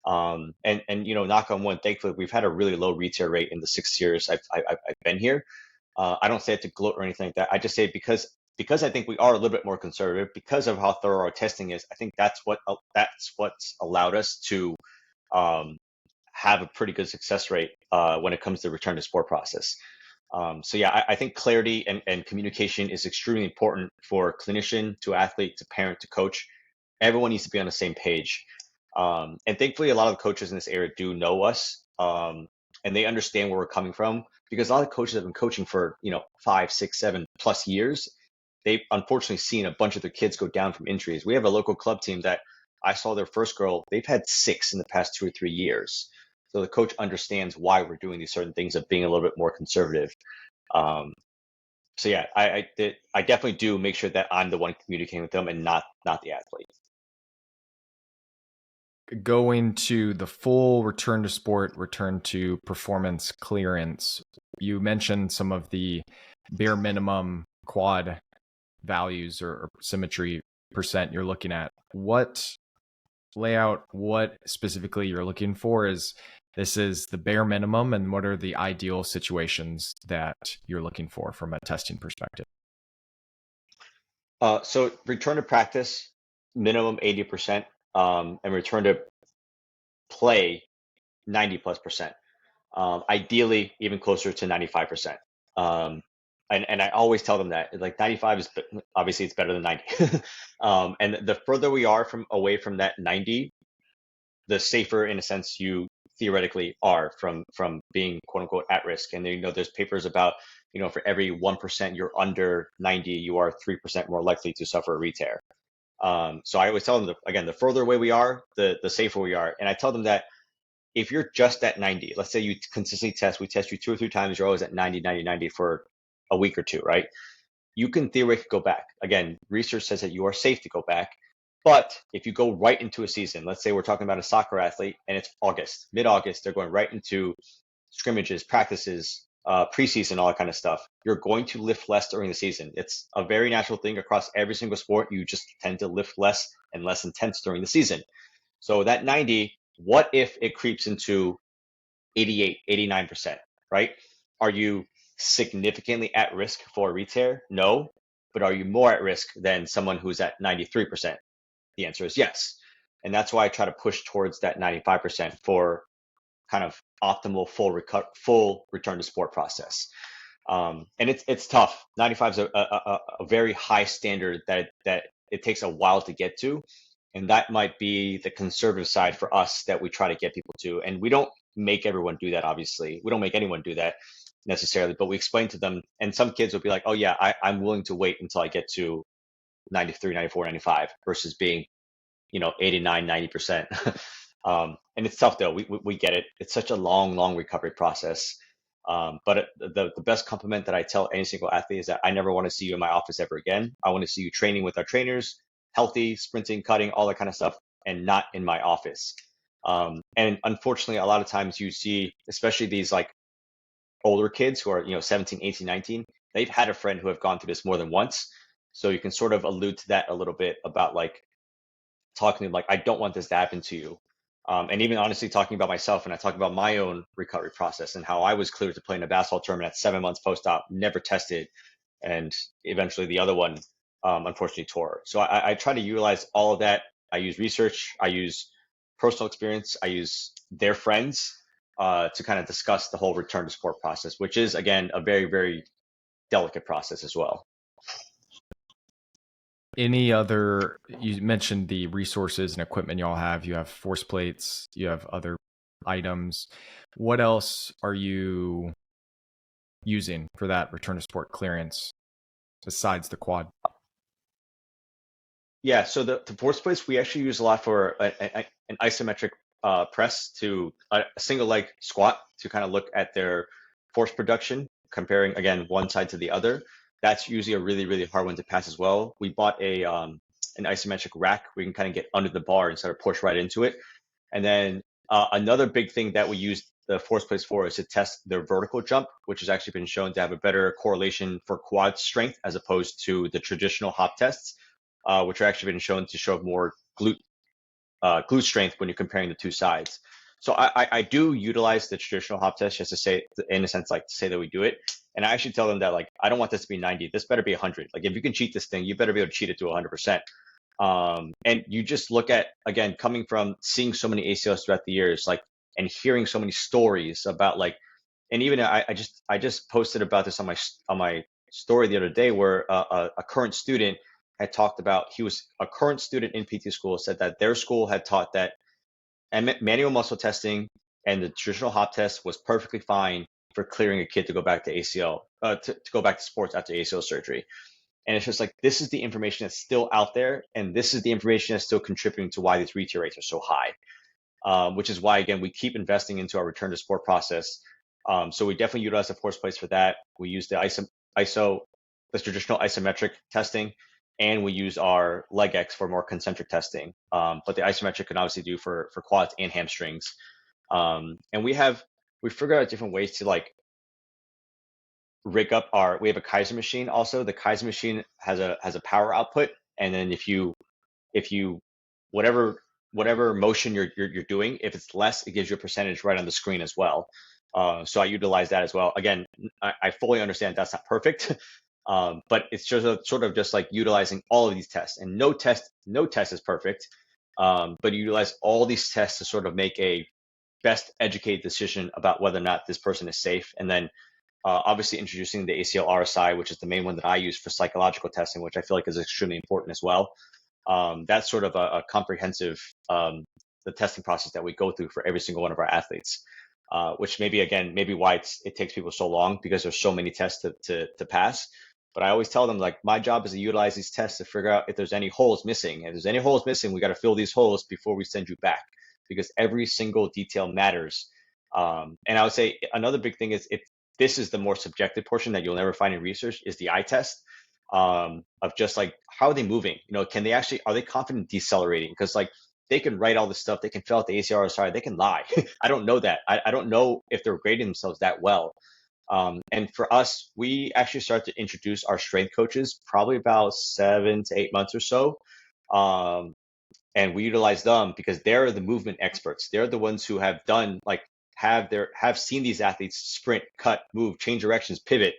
And knock on wood, thankfully we've had a really low retail rate in the 6 years I've been here. I don't say it to gloat or anything like that. I just say it because I think we are a little bit more conservative because of how thorough our testing is. I think that's what's allowed us to have a pretty good success rate when it comes to the return to sport process. So yeah, I think clarity and communication is extremely important for clinician to athlete to parent to coach. Everyone needs to be on the same page. And thankfully, a lot of the coaches in this area do know us, and they understand where we're coming from, because a lot of coaches have been coaching for 5, 6, 7+ years. They've unfortunately seen a bunch of their kids go down from injuries. We have a local club team that I saw their first girl. They've had 6 in the past 2 or 3 years. So the coach understands why we're doing these certain things of being a little bit more conservative. Um, so yeah, I definitely do make sure that I'm the one communicating with them and not the athlete. Going to the full return to sport, return to performance clearance, you mentioned some of the bare minimum quad values or symmetry percent you're looking at. What layout, what specifically you're looking for, is this is the bare minimum, and what are the ideal situations that you're looking for from a testing perspective? So return to practice, minimum 80%, and return to play 90+%. Ideally, even closer to 95%. Um, and I always tell them that like 95 is obviously it's better than 90. And the further we are from away from that 90, the safer in a sense you theoretically are from being quote unquote at risk. And there's papers about for every 1% you're under 90, you are 3% more likely to suffer a re-tear. So I always tell them again, the further away we are, the safer we are. And I tell them that if you're just at 90, let's say you consistently we test you 2 or 3 times, you're always at 90, 90, 90 for a week or two, right? You can theoretically go back. Again, research says that you are safe to go back. But if you go right into a season, let's say we're talking about a soccer athlete and it's August, mid-August, they're going right into scrimmages, practices, preseason, all that kind of stuff. You're going to lift less during the season. It's a very natural thing across every single sport. You just tend to lift less and less intense during the season. So that 90, what if it creeps into 88, 89%, right? Are you significantly at risk for a re-tear? No. But are you more at risk than someone who's at 93%? The answer is yes. And that's why I try to push towards that 95% for kind of optimal full return to sport process. And it's tough. 95 is a very high standard that it takes a while to get to. And that might be the conservative side for us that we try to get people to. And we don't make everyone do that, obviously. We don't make anyone do that necessarily, but we explain to them. And some kids will be like, oh, yeah, I'm willing to wait until I get to 93, 94, 95 versus being 89, 90%. And it's tough though. We get it. It's such a long recovery process. But the best compliment that I tell any single athlete is that I never want to see you in my office ever again. I want to see you training with our trainers, healthy, sprinting, cutting, all that kind of stuff, and not in my office. And unfortunately, a lot of times you see, especially these like older kids who are 17, 18, 19, they've had a friend who have gone through this more than once. So you can sort of allude to that a little bit about like talking to like, I don't want this to happen to you. And even honestly talking about myself, and I talk about my own recovery process and how I was cleared to play in a basketball tournament at 7 months post-op, never tested, and eventually the other one unfortunately tore. So I try to utilize all of that. I use research, I use personal experience, I use their friends to kind of discuss the whole return to sport process, which is again a very delicate process as well. Any other, you mentioned the resources and equipment y'all have. You have force plates, you have other items. What else are you using for that return to sport clearance besides the quad? Yeah, so the force plates we actually use a lot for an isometric press to a single leg squat to kind of look at their force production, comparing again one side to the other. That's usually a really hard one to pass as well. We bought an isometric rack where you can kind of get under the bar instead of push right into it. And then another big thing that we use the force plates for is to test their vertical jump, which has actually been shown to have a better correlation for quad strength as opposed to the traditional hop tests, which are actually been shown to show more glute strength when you're comparing the two sides. So I do utilize the traditional hop test just to say, in a sense, like to say that we do it. And I actually tell them that like, I don't want this to be 90. This better be 100. Like if you can cheat this thing, you better be able to cheat it to 100%. And you just look at, again, coming from seeing so many ACLs throughout the years, like, and hearing so many stories about like, and even I just posted about this on my story the other day where a current student had talked about, he was a current student in PT school, said that their school had taught that manual muscle testing and the traditional hop test was perfectly fine for clearing a kid to go back to ACL, to go back to sports after ACL surgery. And it's just like, this is the information that's still out there. And this is the information that's still contributing to why these re-tear rates are so high, which is why, again, we keep investing into our return to sport process. So we definitely utilize the force plates for that. We use the the traditional isometric testing, and we use our leg X for more concentric testing. But the isometric can obviously do for quads and hamstrings. And we figured out different ways to like rig up we have a Kaiser machine also. The Kaiser machine has a power output. And then if you whatever motion you're doing, if it's less, it gives you a percentage right on the screen as well. So I utilize that as well. Again, I fully understand that's not perfect, but it's just sort of just like utilizing all of these tests. And no test is perfect, but you utilize all these tests to sort of make a best educated decision about whether or not this person is safe. And then Obviously, introducing the ACL RSI, which is the main one that I use for psychological testing, which I feel like is extremely important as well. That's sort of a comprehensive the testing process that we go through for every single one of our athletes. Which maybe why it takes people so long, because there's so many tests to pass. But I always tell them, like, my job is to utilize these tests to figure out if there's any holes missing. If there's any holes missing, we got to fill these holes before we send you back, because every single detail matters. And I would say another big thing is, if this is the more subjective portion that you'll never find in research, is the eye test, of just like, how are they moving? Can they actually, are they confident decelerating? Because like, they can write all this stuff, they can fill out the ACR, sorry, they can lie. I don't know that. I don't know if they're grading themselves that well. And for us, we actually start to introduce our strength coaches probably about 7 to 8 months or so. And we utilize them because they're the movement experts. They're the ones who have done, like, have seen these athletes sprint, cut, move, change directions, pivot,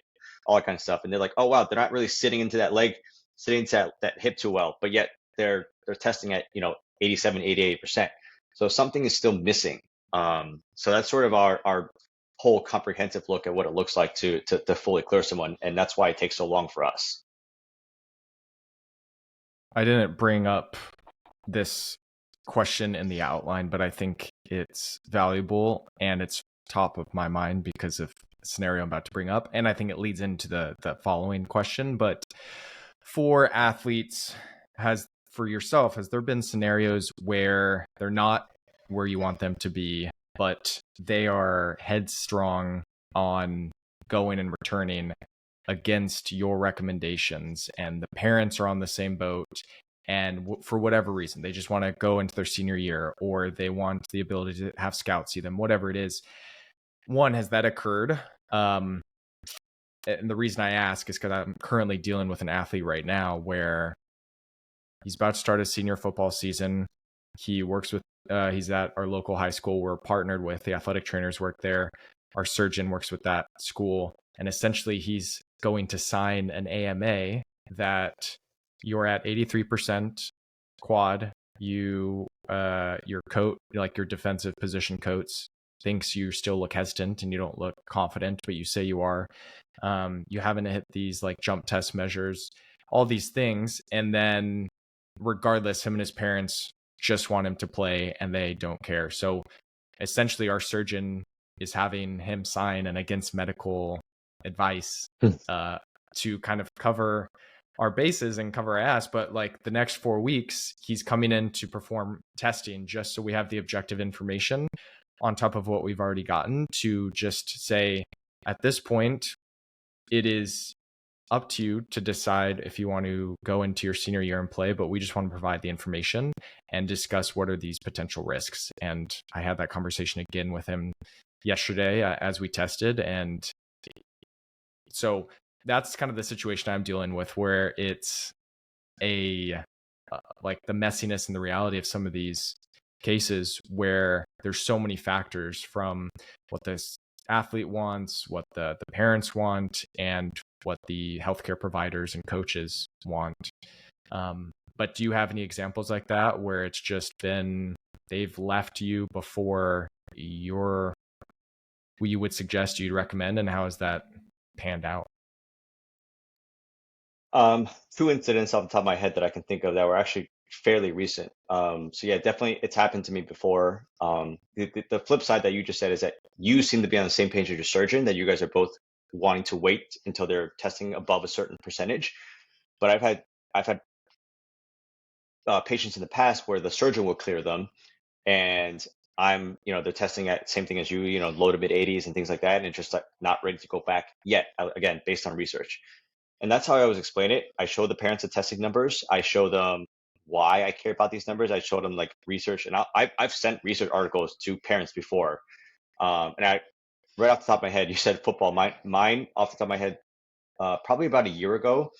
all that kind of stuff. And they're like, oh wow, they're not really sitting into that leg, sitting into that hip too well, but yet they're testing at 87, 88%. So something is still missing. So that's sort of our whole comprehensive look at what it looks like to fully clear someone, and that's why it takes so long for us. I didn't bring up this question in the outline, but I think it's valuable and it's top of my mind because of the scenario I'm about to bring up. And I think it leads into the following question. But for athletes, for yourself, has there been scenarios where they're not where you want them to be, but they are headstrong on going and returning against your recommendations, and the parents are on the same boat, and for whatever reason they just want to go into their senior year, or they want the ability to have scouts see them, whatever it is? One, has that occurred? And the reason I ask is because I'm currently dealing with an athlete right now where he's about to start his senior football season. He works with he's at our local high school. We're partnered with, the athletic trainers work there, our surgeon works with that school, and essentially he's going to sign an AMA that you're at 83% quad. Your coach, like your defensive position coach, thinks you still look hesitant and you don't look confident, but you say you are. You haven't hit these like jump test measures, all these things, and then regardless, him and his parents just want him to play and they don't care. So essentially our surgeon is having him sign an against medical advice to kind of cover our bases and cover our ass. But like the next 4 weeks, he's coming in to perform testing just so we have the objective information on top of what we've already gotten, to just say, at this point, it is up to you to decide if you want to go into your senior year and play, but we just want to provide the information and discuss what are these potential risks. And I had that conversation again with him yesterday as we tested. And so that's kind of the situation I'm dealing with, where it's like the messiness and the reality of some of these cases where there's so many factors, from what this athlete wants, what the parents want, and what the healthcare providers and coaches want. But do you have any examples like that where it's just been, they've left you before who you would suggest you'd recommend, and how has that panned out? Two incidents off the top of my head that I can think of that were actually fairly recent. So yeah, definitely it's happened to me before. The flip side that you just said is that you seem to be on the same page as your surgeon, that you guys are both wanting to wait until they're testing above a certain percentage. But I've had patients in the past where the surgeon will clear them, and they're testing at same thing as you, low to mid 80s and things like that, and it's just like not ready to go back yet. Again, based on research. And that's how I always explain it. I show the parents the testing numbers. I show them why I care about these numbers. I show them like research, and I've sent research articles to parents before. And right off the top of my head, you said football. Mine off the top of my head, probably about a year ago,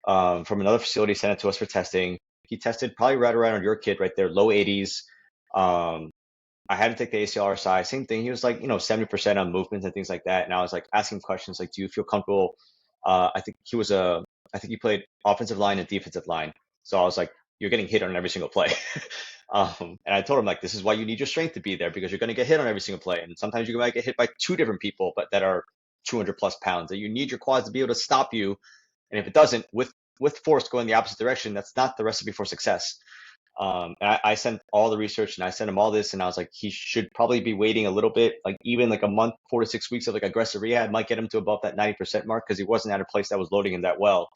from another facility, sent it to us for testing. He tested probably right around your kid right there, low 80s. I had to take the ACL RSI, same thing. He was like, 70% on movements and things like that. And I was like asking questions like, do you feel comfortable? I think he played offensive line and defensive line. So I was like, you're getting hit on every single play. And I told him, like, this is why you need your strength to be there, because you're going to get hit on every single play. And sometimes you might get hit by two different people, but that are 200 plus pounds, that you need your quads to be able to stop you. And if it doesn't, with force going the opposite direction, that's not the recipe for success. And I sent all the research and I sent him all this, and I was like, he should probably be waiting a little bit, like even like a month, 4 to 6 weeks of like aggressive rehab might get him to above that 90% mark, because he wasn't at a place that was loading him that well.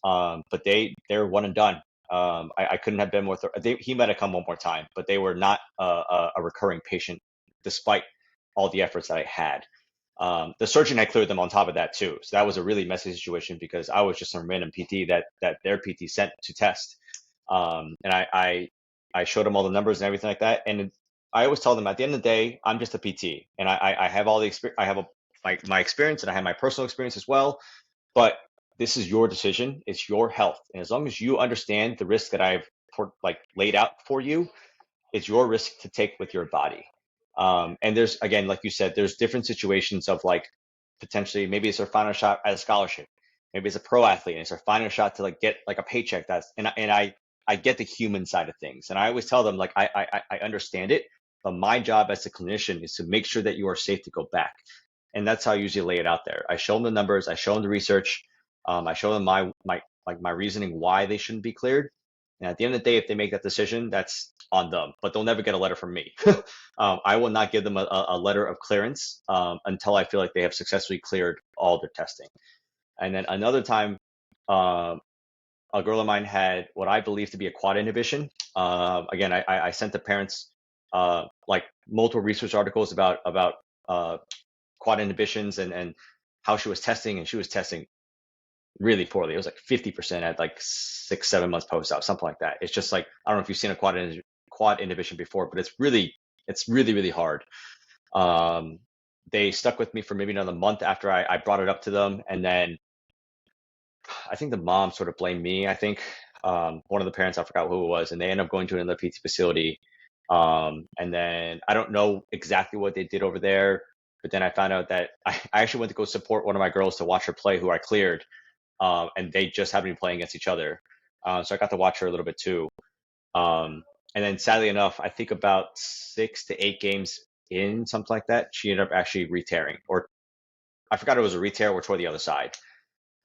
But they're one and done. I couldn't have been more. He might have come one more time, but they were not a recurring patient, despite all the efforts that I had. The surgeon had cleared them on top of that too, so that was a really messy situation, because I was just some random PT that their PT sent to test. And I showed them all the numbers and everything like that. And I always tell them, at the end of the day, I'm just a PT, and I have all the experience. I have my experience, and I have my personal experience as well. But this is your decision. It's your health, and as long as you understand the risk that I've laid out for you, it's your risk to take with your body. And there's, again, like you said, there's different situations of like, potentially maybe it's their final shot at a scholarship, maybe it's a pro athlete and it's their final shot to like get like a paycheck. I get the human side of things, and I always tell them, like, I understand it, but my job as a clinician is to make sure that you are safe to go back. And that's how I usually lay it out there. I show them the numbers, I show them the research, I show them my reasoning why they shouldn't be cleared. And at the end of the day, if they make that decision, that's on them, but they'll never get a letter from me. I will not give them a letter of clearance until I feel like they have successfully cleared all their testing. And then another time, a girl of mine had what I believe to be a quad inhibition. Again, I sent the parents like multiple research articles about quad inhibitions and how she was testing, and she was testing really poorly. It was like 50% at like 6-7 months post-op, something like that. It's just like, I don't know if you've seen a quad inhibition before, but it's really hard. They stuck with me for maybe another month after I brought it up to them, and then I think the mom sort of blamed me. I think one of the parents, I forgot who it was, and they ended up going to another PT facility. And then I don't know exactly what they did over there, but then I found out that I actually went to go support one of my girls to watch her play, who I cleared, and they just happened to be playing against each other. So I got to watch her a little bit too. And then sadly enough, I think about 6 to 8 games in, something like that, she ended up actually re-tearing, or I forgot it was a re-tear or toward the other side.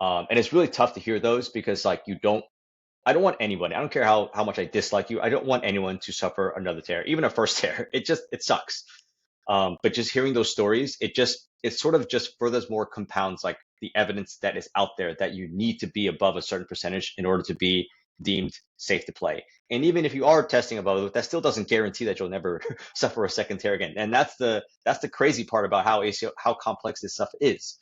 And it's really tough to hear those, because like I don't want anybody, I don't care how much I dislike you, I don't want anyone to suffer another tear, even a first tear. It sucks. But just hearing those stories, it sort of just furthers more compounds like the evidence that is out there, that you need to be above a certain percentage in order to be deemed safe to play. And even if you are testing above it, that still doesn't guarantee that you'll never suffer a second tear again. And that's the crazy part about how complex this stuff is.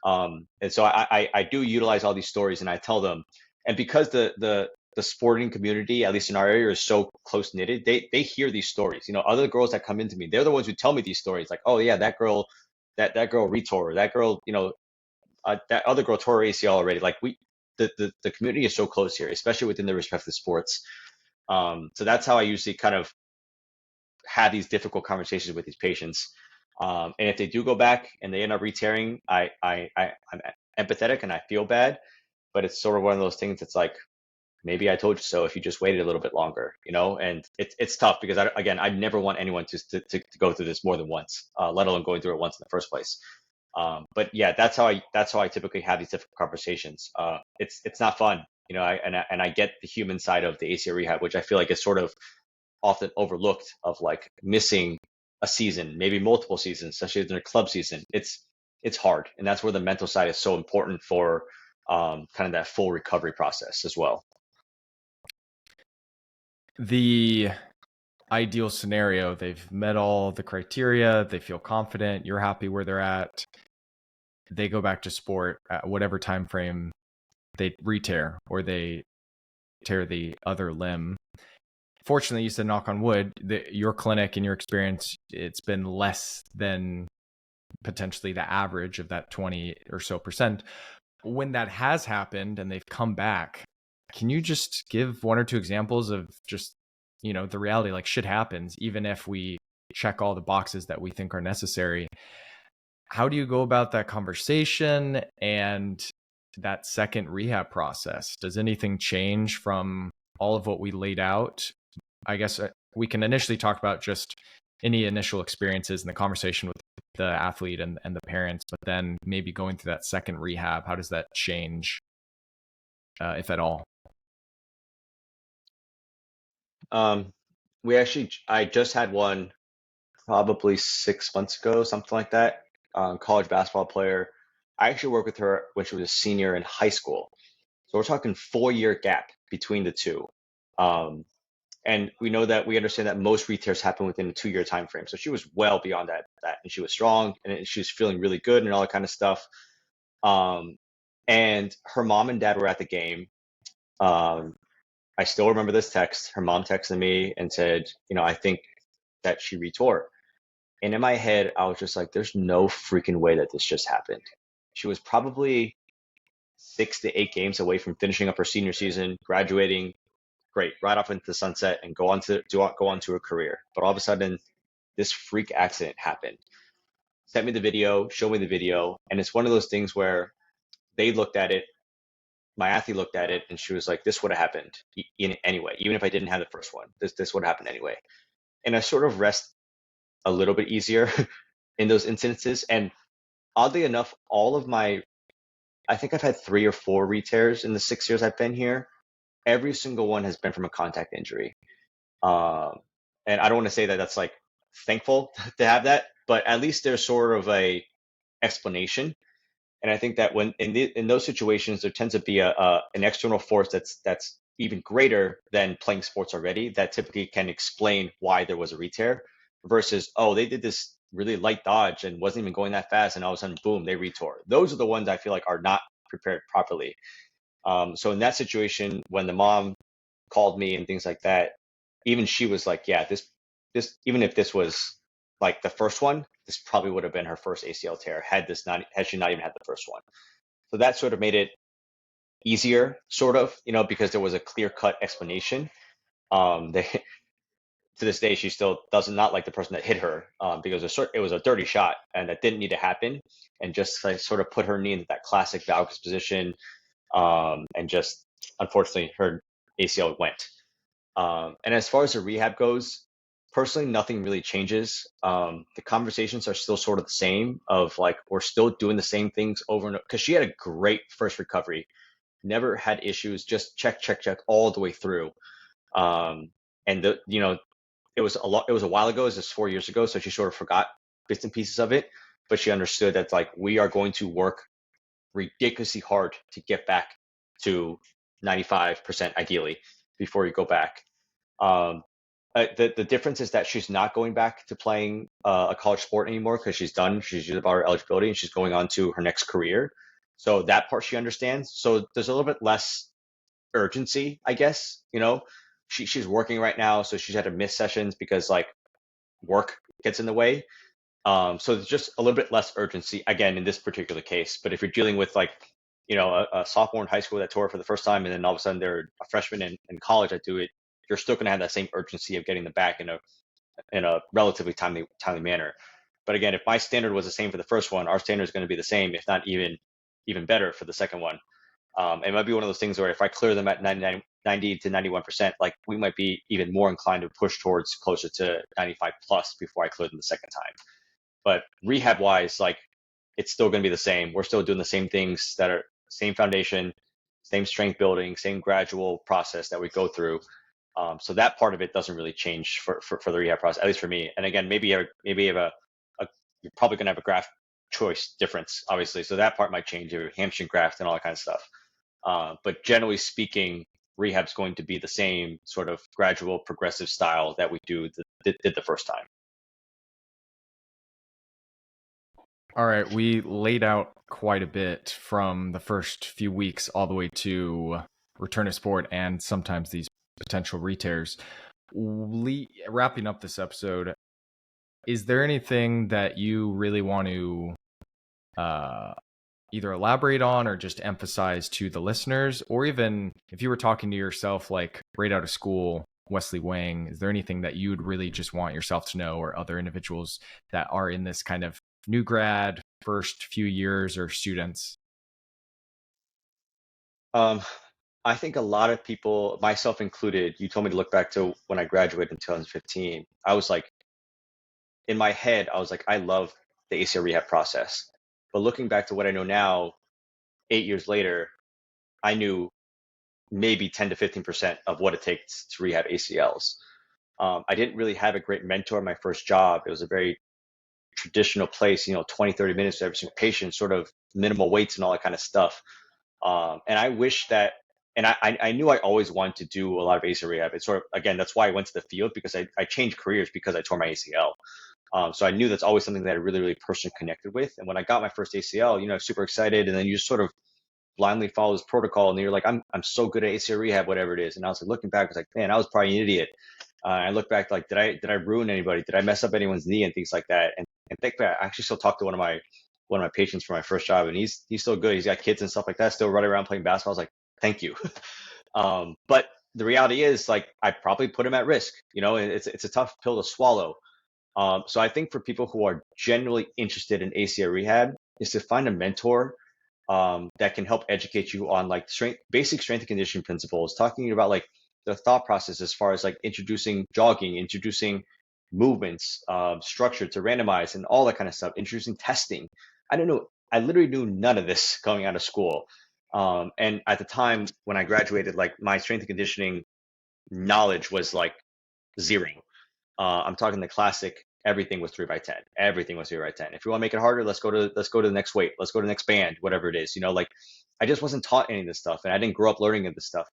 And so I do utilize all these stories, and I tell them, and because the sporting community, at least in our area, is so close knitted, they hear these stories. You know, other girls that come into me, they're the ones who tell me these stories, like, oh yeah, that girl retore, that girl, that other girl tore her ACL already. Like the community is so close here, especially within the respective sports. So that's how I usually kind of have these difficult conversations with these patients. And if they do go back and they end up re-tearing, I'm empathetic and I feel bad, but it's sort of one of those things that's like, maybe I told you so if you just waited a little bit longer, and it's tough, because I never want anyone to go through this more than once, let alone going through it once in the first place. But yeah, that's how I typically have these difficult conversations. It's not fun, I get the human side of the ACL rehab, which I feel like is sort of often overlooked, of like missing a season, maybe multiple seasons, especially during a club season. It's hard, and that's where the mental side is so important for kind of that full recovery process as well. The ideal scenario, they've met all the criteria, they feel confident, you're happy where they're at, they go back to sport at whatever time frame, they re-tear or they tear the other limb. Fortunately, you said, knock on wood, your clinic, in your experience, it's been less than potentially the average of that 20 or so percent. When that has happened and they've come back, can you just give one or two examples of just, the reality, like shit happens, even if we check all the boxes that we think are necessary? How do you go about that conversation and that second rehab process? Does anything change from all of what we laid out? I guess we can initially talk about just any initial experiences in the conversation with the the athlete and the parents, but then maybe going through that second rehab, how does that change, if at all? Um, I just had one probably 6 months ago, something like that. College basketball player. I actually worked with her when she was a senior in high school. So we're talking 4-year gap between the two. Um, and we understand that most re-tears happen within a 2-year time frame. So she was well beyond that, and she was strong and she was feeling really good and all that kind of stuff. Um, and her mom and dad were at the game. Um, I still remember this text. Her mom texted me and said, I think that she retore. And in my head, I was just like, there's no freaking way that this just happened. She was probably 6 to 8 games away from finishing up her senior season, graduating, great, right off into the sunset, and go on to her career. But all of a sudden, this freak accident happened. Sent me the video, showed me the video, and it's one of those things where they looked at it. My athlete looked at it, and she was like, "This would have happened in anyway, even if I didn't have the first one. This would have happened anyway." And I sort of rest a little bit easier in those instances. And oddly enough, I think I've had 3 or 4 re-tears in the 6 years I've been here. Every single one has been from a contact injury. Um, and I don't want to say that that's like thankful to have that, but at least there's sort of a explanation. And I think that when in those situations, there tends to be an external force that's even greater than playing sports already that typically can explain why there was a re-tear versus, oh, they did this really light dodge and wasn't even going that fast, and all of a sudden, boom, they retore. Those are the ones I feel like are not prepared properly. So in that situation, when the mom called me and things like that, even she was like, yeah, this even if this was like the first one, this probably would have been her first ACL tear had she not even had the first one. So that sort of made it easier, sort of, because there was a clear cut explanation. They to this day she still does not like the person that hit her, because it was a dirty shot and that didn't need to happen, and just like sort of put her knee into that classic valgus position, and just unfortunately her ACL went. And as far as the rehab goes, personally, nothing really changes. The conversations are still sort of the same of like, we're still doing the same things over and over. Because she had a great first recovery, never had issues, just check, check, check all the way through. Um, and it was a while ago, it was just 4 years ago. So she sort of forgot bits and pieces of it, but she understood that like, we are going to work ridiculously hard to get back to 95% ideally before you go back. Um, the difference is that she's not going back to playing a college sport anymore because she's done. She's used up her eligibility and she's going on to her next career. So that part she understands. So there's a little bit less urgency, I guess. She's working right now, so she's had to miss sessions because like work gets in the way. So there's just a little bit less urgency again in this particular case. But if you're dealing with like, a sophomore in high school that tore for the first time, and then all of a sudden they're a freshman in college that do it, you're still going to have that same urgency of getting them back in a relatively timely manner. But again, if my standard was the same for the first one, our standard is going to be the same, if not even better for the second one. It might be one of those things where if I clear them at 90 to 91%, like we might be even more inclined to push towards closer to 95 plus before I clear them the second time. But rehab wise, like it's still going to be the same. We're still doing the same things that are same foundation, same strength building, same gradual process that we go through. So that part of it doesn't really change for the rehab process, at least for me. And again, maybe you have you're probably going to have a graft choice difference, obviously. So that part might change your hamstring graft and all that kind of stuff. But generally speaking, rehab's going to be the same sort of gradual progressive style that we did the first time. All right, we laid out quite a bit from the first few weeks all the way to return to sport and sometimes these potential re-tears. Wrapping up this episode, is there anything that you really want to either elaborate on or just emphasize to the listeners? Or even if you were talking to yourself like right out of school, Wesley Wang, is there anything that you would really just want yourself to know, or other individuals that are in this kind of new grad first few years or students? I think a lot of people, myself included, you told me to look back to when I graduated in 2015. I was like, in my head, I was like, I love the ACL rehab process. But looking back to what I know now, 8 years later, I knew maybe 10 to 15% of what it takes to rehab ACLs. I didn't really have a great mentor in my first job. It was a very traditional place, 20, 30 minutes to every single patient, sort of minimal weights and all that kind of stuff. And I wish that, and I knew I always wanted to do a lot of ACL rehab. It's sort of, again, that's why I went to the field, because I changed careers because I tore my ACL. So I knew that's always something that I really, really personally connected with. And when I got my first ACL, super excited. And then you just sort of blindly follow this protocol, and you're like, I'm so good at ACL rehab, whatever it is. And I was like, looking back, I was like, man, I was probably an idiot. I look back, like, did I ruin anybody? Did I mess up anyone's knee and things like that? And think back, I actually still talk to one of my patients from my first job, and he's still good. He's got kids and stuff like that, still running around playing basketball. I was like, thank you. But the reality is, like, I probably put him at risk, and it's a tough pill to swallow. So I think for people who are genuinely interested in ACL rehab, is to find a mentor that can help educate you on, like, basic strength and conditioning principles, talking about, like, the thought process as far as, like, introducing jogging, introducing movements, structure to randomize, and all that kind of stuff, introducing testing. I don't know. I literally knew none of this coming out of school. And at the time when I graduated, like, my strength and conditioning knowledge was like zero. I'm talking the classic. Everything was 3 by 10. Everything was 3 by 10. If you want to make it harder, let's go to the next weight. Let's go to the next band, whatever it is. Like, I just wasn't taught any of this stuff, and I didn't grow up learning of this stuff.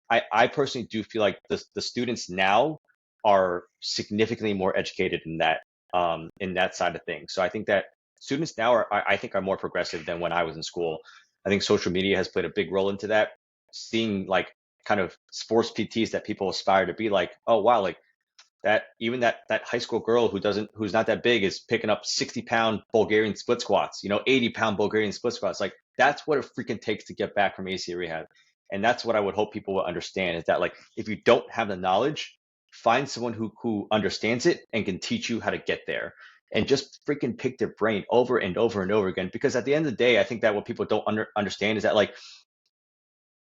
I personally do feel like the students now are significantly more educated in that side of things. So I think that students now are more progressive than when I was in school. I think social media has played a big role into that. Seeing, like, kind of sports PTs that people aspire to be like, oh wow, like, that even that high school girl who's not that big is picking up 60-pound Bulgarian split squats, 80-pound Bulgarian split squats. Like, that's what it freaking takes to get back from ACL rehab. And that's what I would hope people will understand, is that, like, if you don't have the knowledge, find someone who understands it and can teach you how to get there. And just freaking pick their brain over and over and over again. Because at the end of the day, I think that what people don't understand is that, like,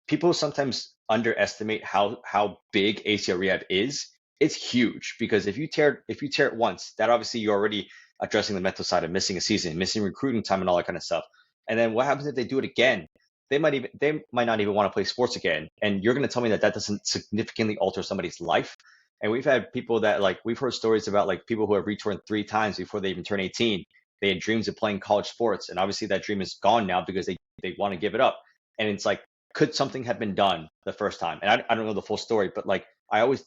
people sometimes underestimate how big ACL rehab is. It's huge, because if you tear it once, that obviously you're already addressing the mental side of missing a season, missing recruiting time, and all that kind of stuff. And then what happens if they do it again? They might not even want to play sports again. And you're going to tell me that doesn't significantly alter somebody's life? And we've had people that, like, we've heard stories about, like, people who have returned 3 times before they even turn 18. They had dreams of playing college sports, and obviously that dream is gone now because they want to give it up. And it's like, could something have been done the first time? And I don't know the full story, but, like, I always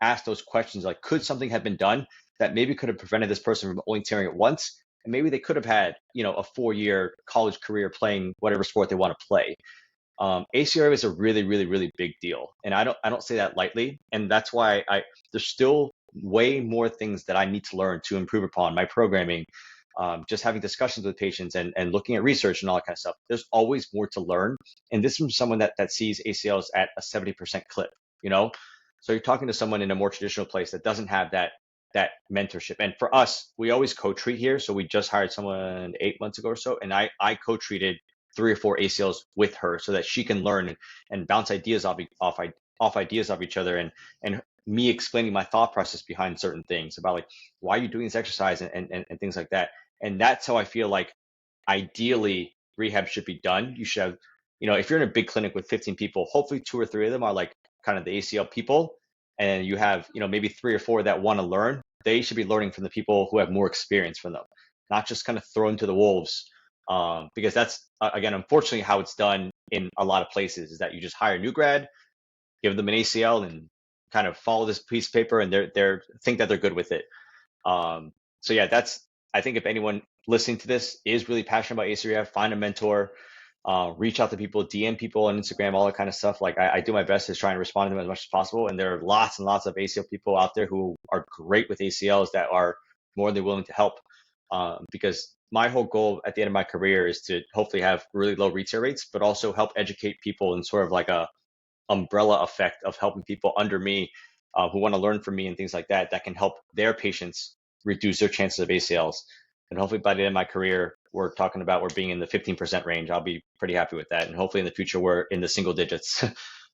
ask those questions, like, could something have been done that maybe could have prevented this person from only tearing it once? And maybe they could have had, a 4-year college career playing whatever sport they want to play. ACL is a really, really, really big deal. And I don't say that lightly. And that's why there's still way more things that I need to learn to improve upon my programming. Just having discussions with patients and looking at research and all that kind of stuff. There's always more to learn. And this is from someone that sees ACLs at a 70% clip, So you're talking to someone in a more traditional place that doesn't have that mentorship. And for us, we always co-treat here. So we just hired someone 8 months ago or so, and I co-treated 3 or 4 ACLs with her so that she can learn and bounce ideas off ideas of each other, and me explaining my thought process behind certain things about, like, why are you doing this exercise and things like that. And that's how I feel like ideally rehab should be done. You should have, if you're in a big clinic with 15 people, hopefully 2 or 3 of them are, like, kind of the ACL people, and you have, maybe 3 or 4 that want to learn. They should be learning from the people who have more experience from them, not just kind of thrown to the wolves. Because that's, again, unfortunately, how it's done in a lot of places, is that you just hire a new grad, give them an ACL, and kind of follow this piece of paper, and they're think that they're good with it. So yeah, I think if anyone listening to this is really passionate about ACL rehab, find a mentor. Reach out to people, DM people on Instagram, all that kind of stuff. Like, I do my best to try and respond to them as much as possible. And there are lots and lots of ACL people out there who are great with ACLs that are more than willing to help. Because my whole goal at the end of my career is to hopefully have really low retear rates, but also help educate people in sort of like a umbrella effect of helping people under me who want to learn from me and things like that can help their patients reduce their chances of ACLs. And hopefully by the end of my career, we're talking about we're being in the 15% range. I'll be pretty happy with that. And hopefully in the future, we're in the single digits.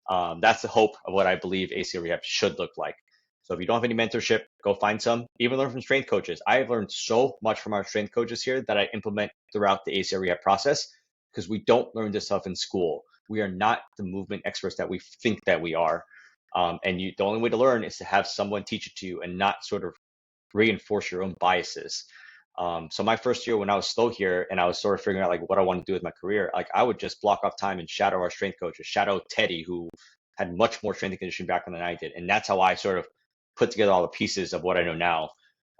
That's the hope of what I believe ACL rehab should look like. So if you don't have any mentorship, go find some. Even learn from strength coaches. I've learned so much from our strength coaches here that I implement throughout the ACL rehab process, because we don't learn this stuff in school. We are not the movement experts that we think that we are. The only way to learn is to have someone teach it to you and not sort of reinforce your own biases. So my first year when I was slow here and I was sort of figuring out like what I want to do with my career, like I would just block off time and shadow our strength coaches, shadow Teddy, who had much more strength and conditioning background than I did. And that's how I sort of put together all the pieces of what I know now.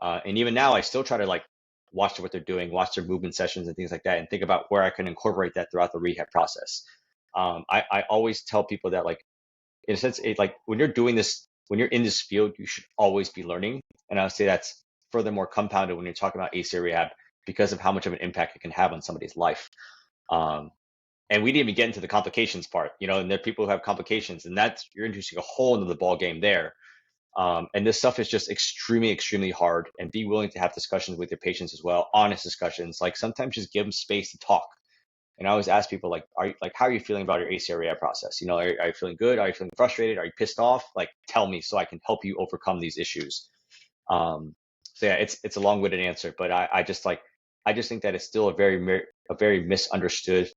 And even now I still try to like watch what they're doing, watch their movement sessions and things like that, and think about where I can incorporate that throughout the rehab process. I always tell people that like, in a sense, like when you're doing this, when you're in this field, you should always be learning. And I would say that's furthermore compounded when you're talking about ACL rehab because of how much of an impact it can have on somebody's life. Um, and we didn't even get into the complications part, and there are people who have complications, and that's you're introducing a whole into the ball game there. And this stuff is just extremely, extremely hard. And be willing to have discussions with your patients as well, honest discussions. Like sometimes just give them space to talk. And I always ask people like, how are you feeling about your ACL rehab process? Are you feeling good? Are you feeling frustrated? Are you pissed off? Like, tell me so I can help you overcome these issues. So yeah, it's a long-winded answer, but I just think that it's still a very misunderstood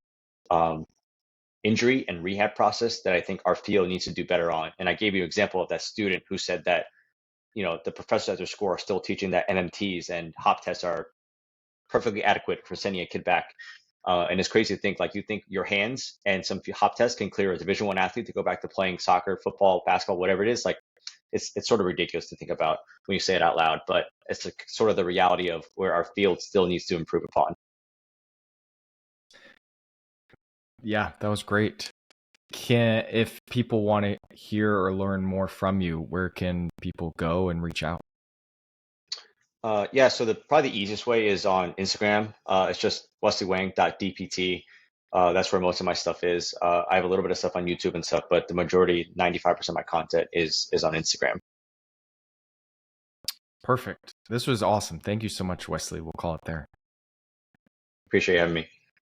injury and rehab process that I think our field needs to do better on. And I gave you an example of that student who said that the professors at their school are still teaching that MMTs and hop tests are perfectly adequate for sending a kid back. And it's crazy to think like you think your hands and some hop tests can clear a Division I athlete to go back to playing soccer, football, basketball, whatever it is. Like it's sort of ridiculous to think about when you say it out loud, but it's sort of the reality of where our field still needs to improve upon. Yeah, that was great. If people want to hear or learn more from you, where can people go and reach out? Yeah, so probably the easiest way is on Instagram. It's just wesleywang.dpt. That's where most of my stuff is. I have a little bit of stuff on YouTube and stuff, but the majority, 95% of my content is on Instagram. Perfect. This was awesome. Thank you so much, Wesley. We'll call it there. Appreciate you having me.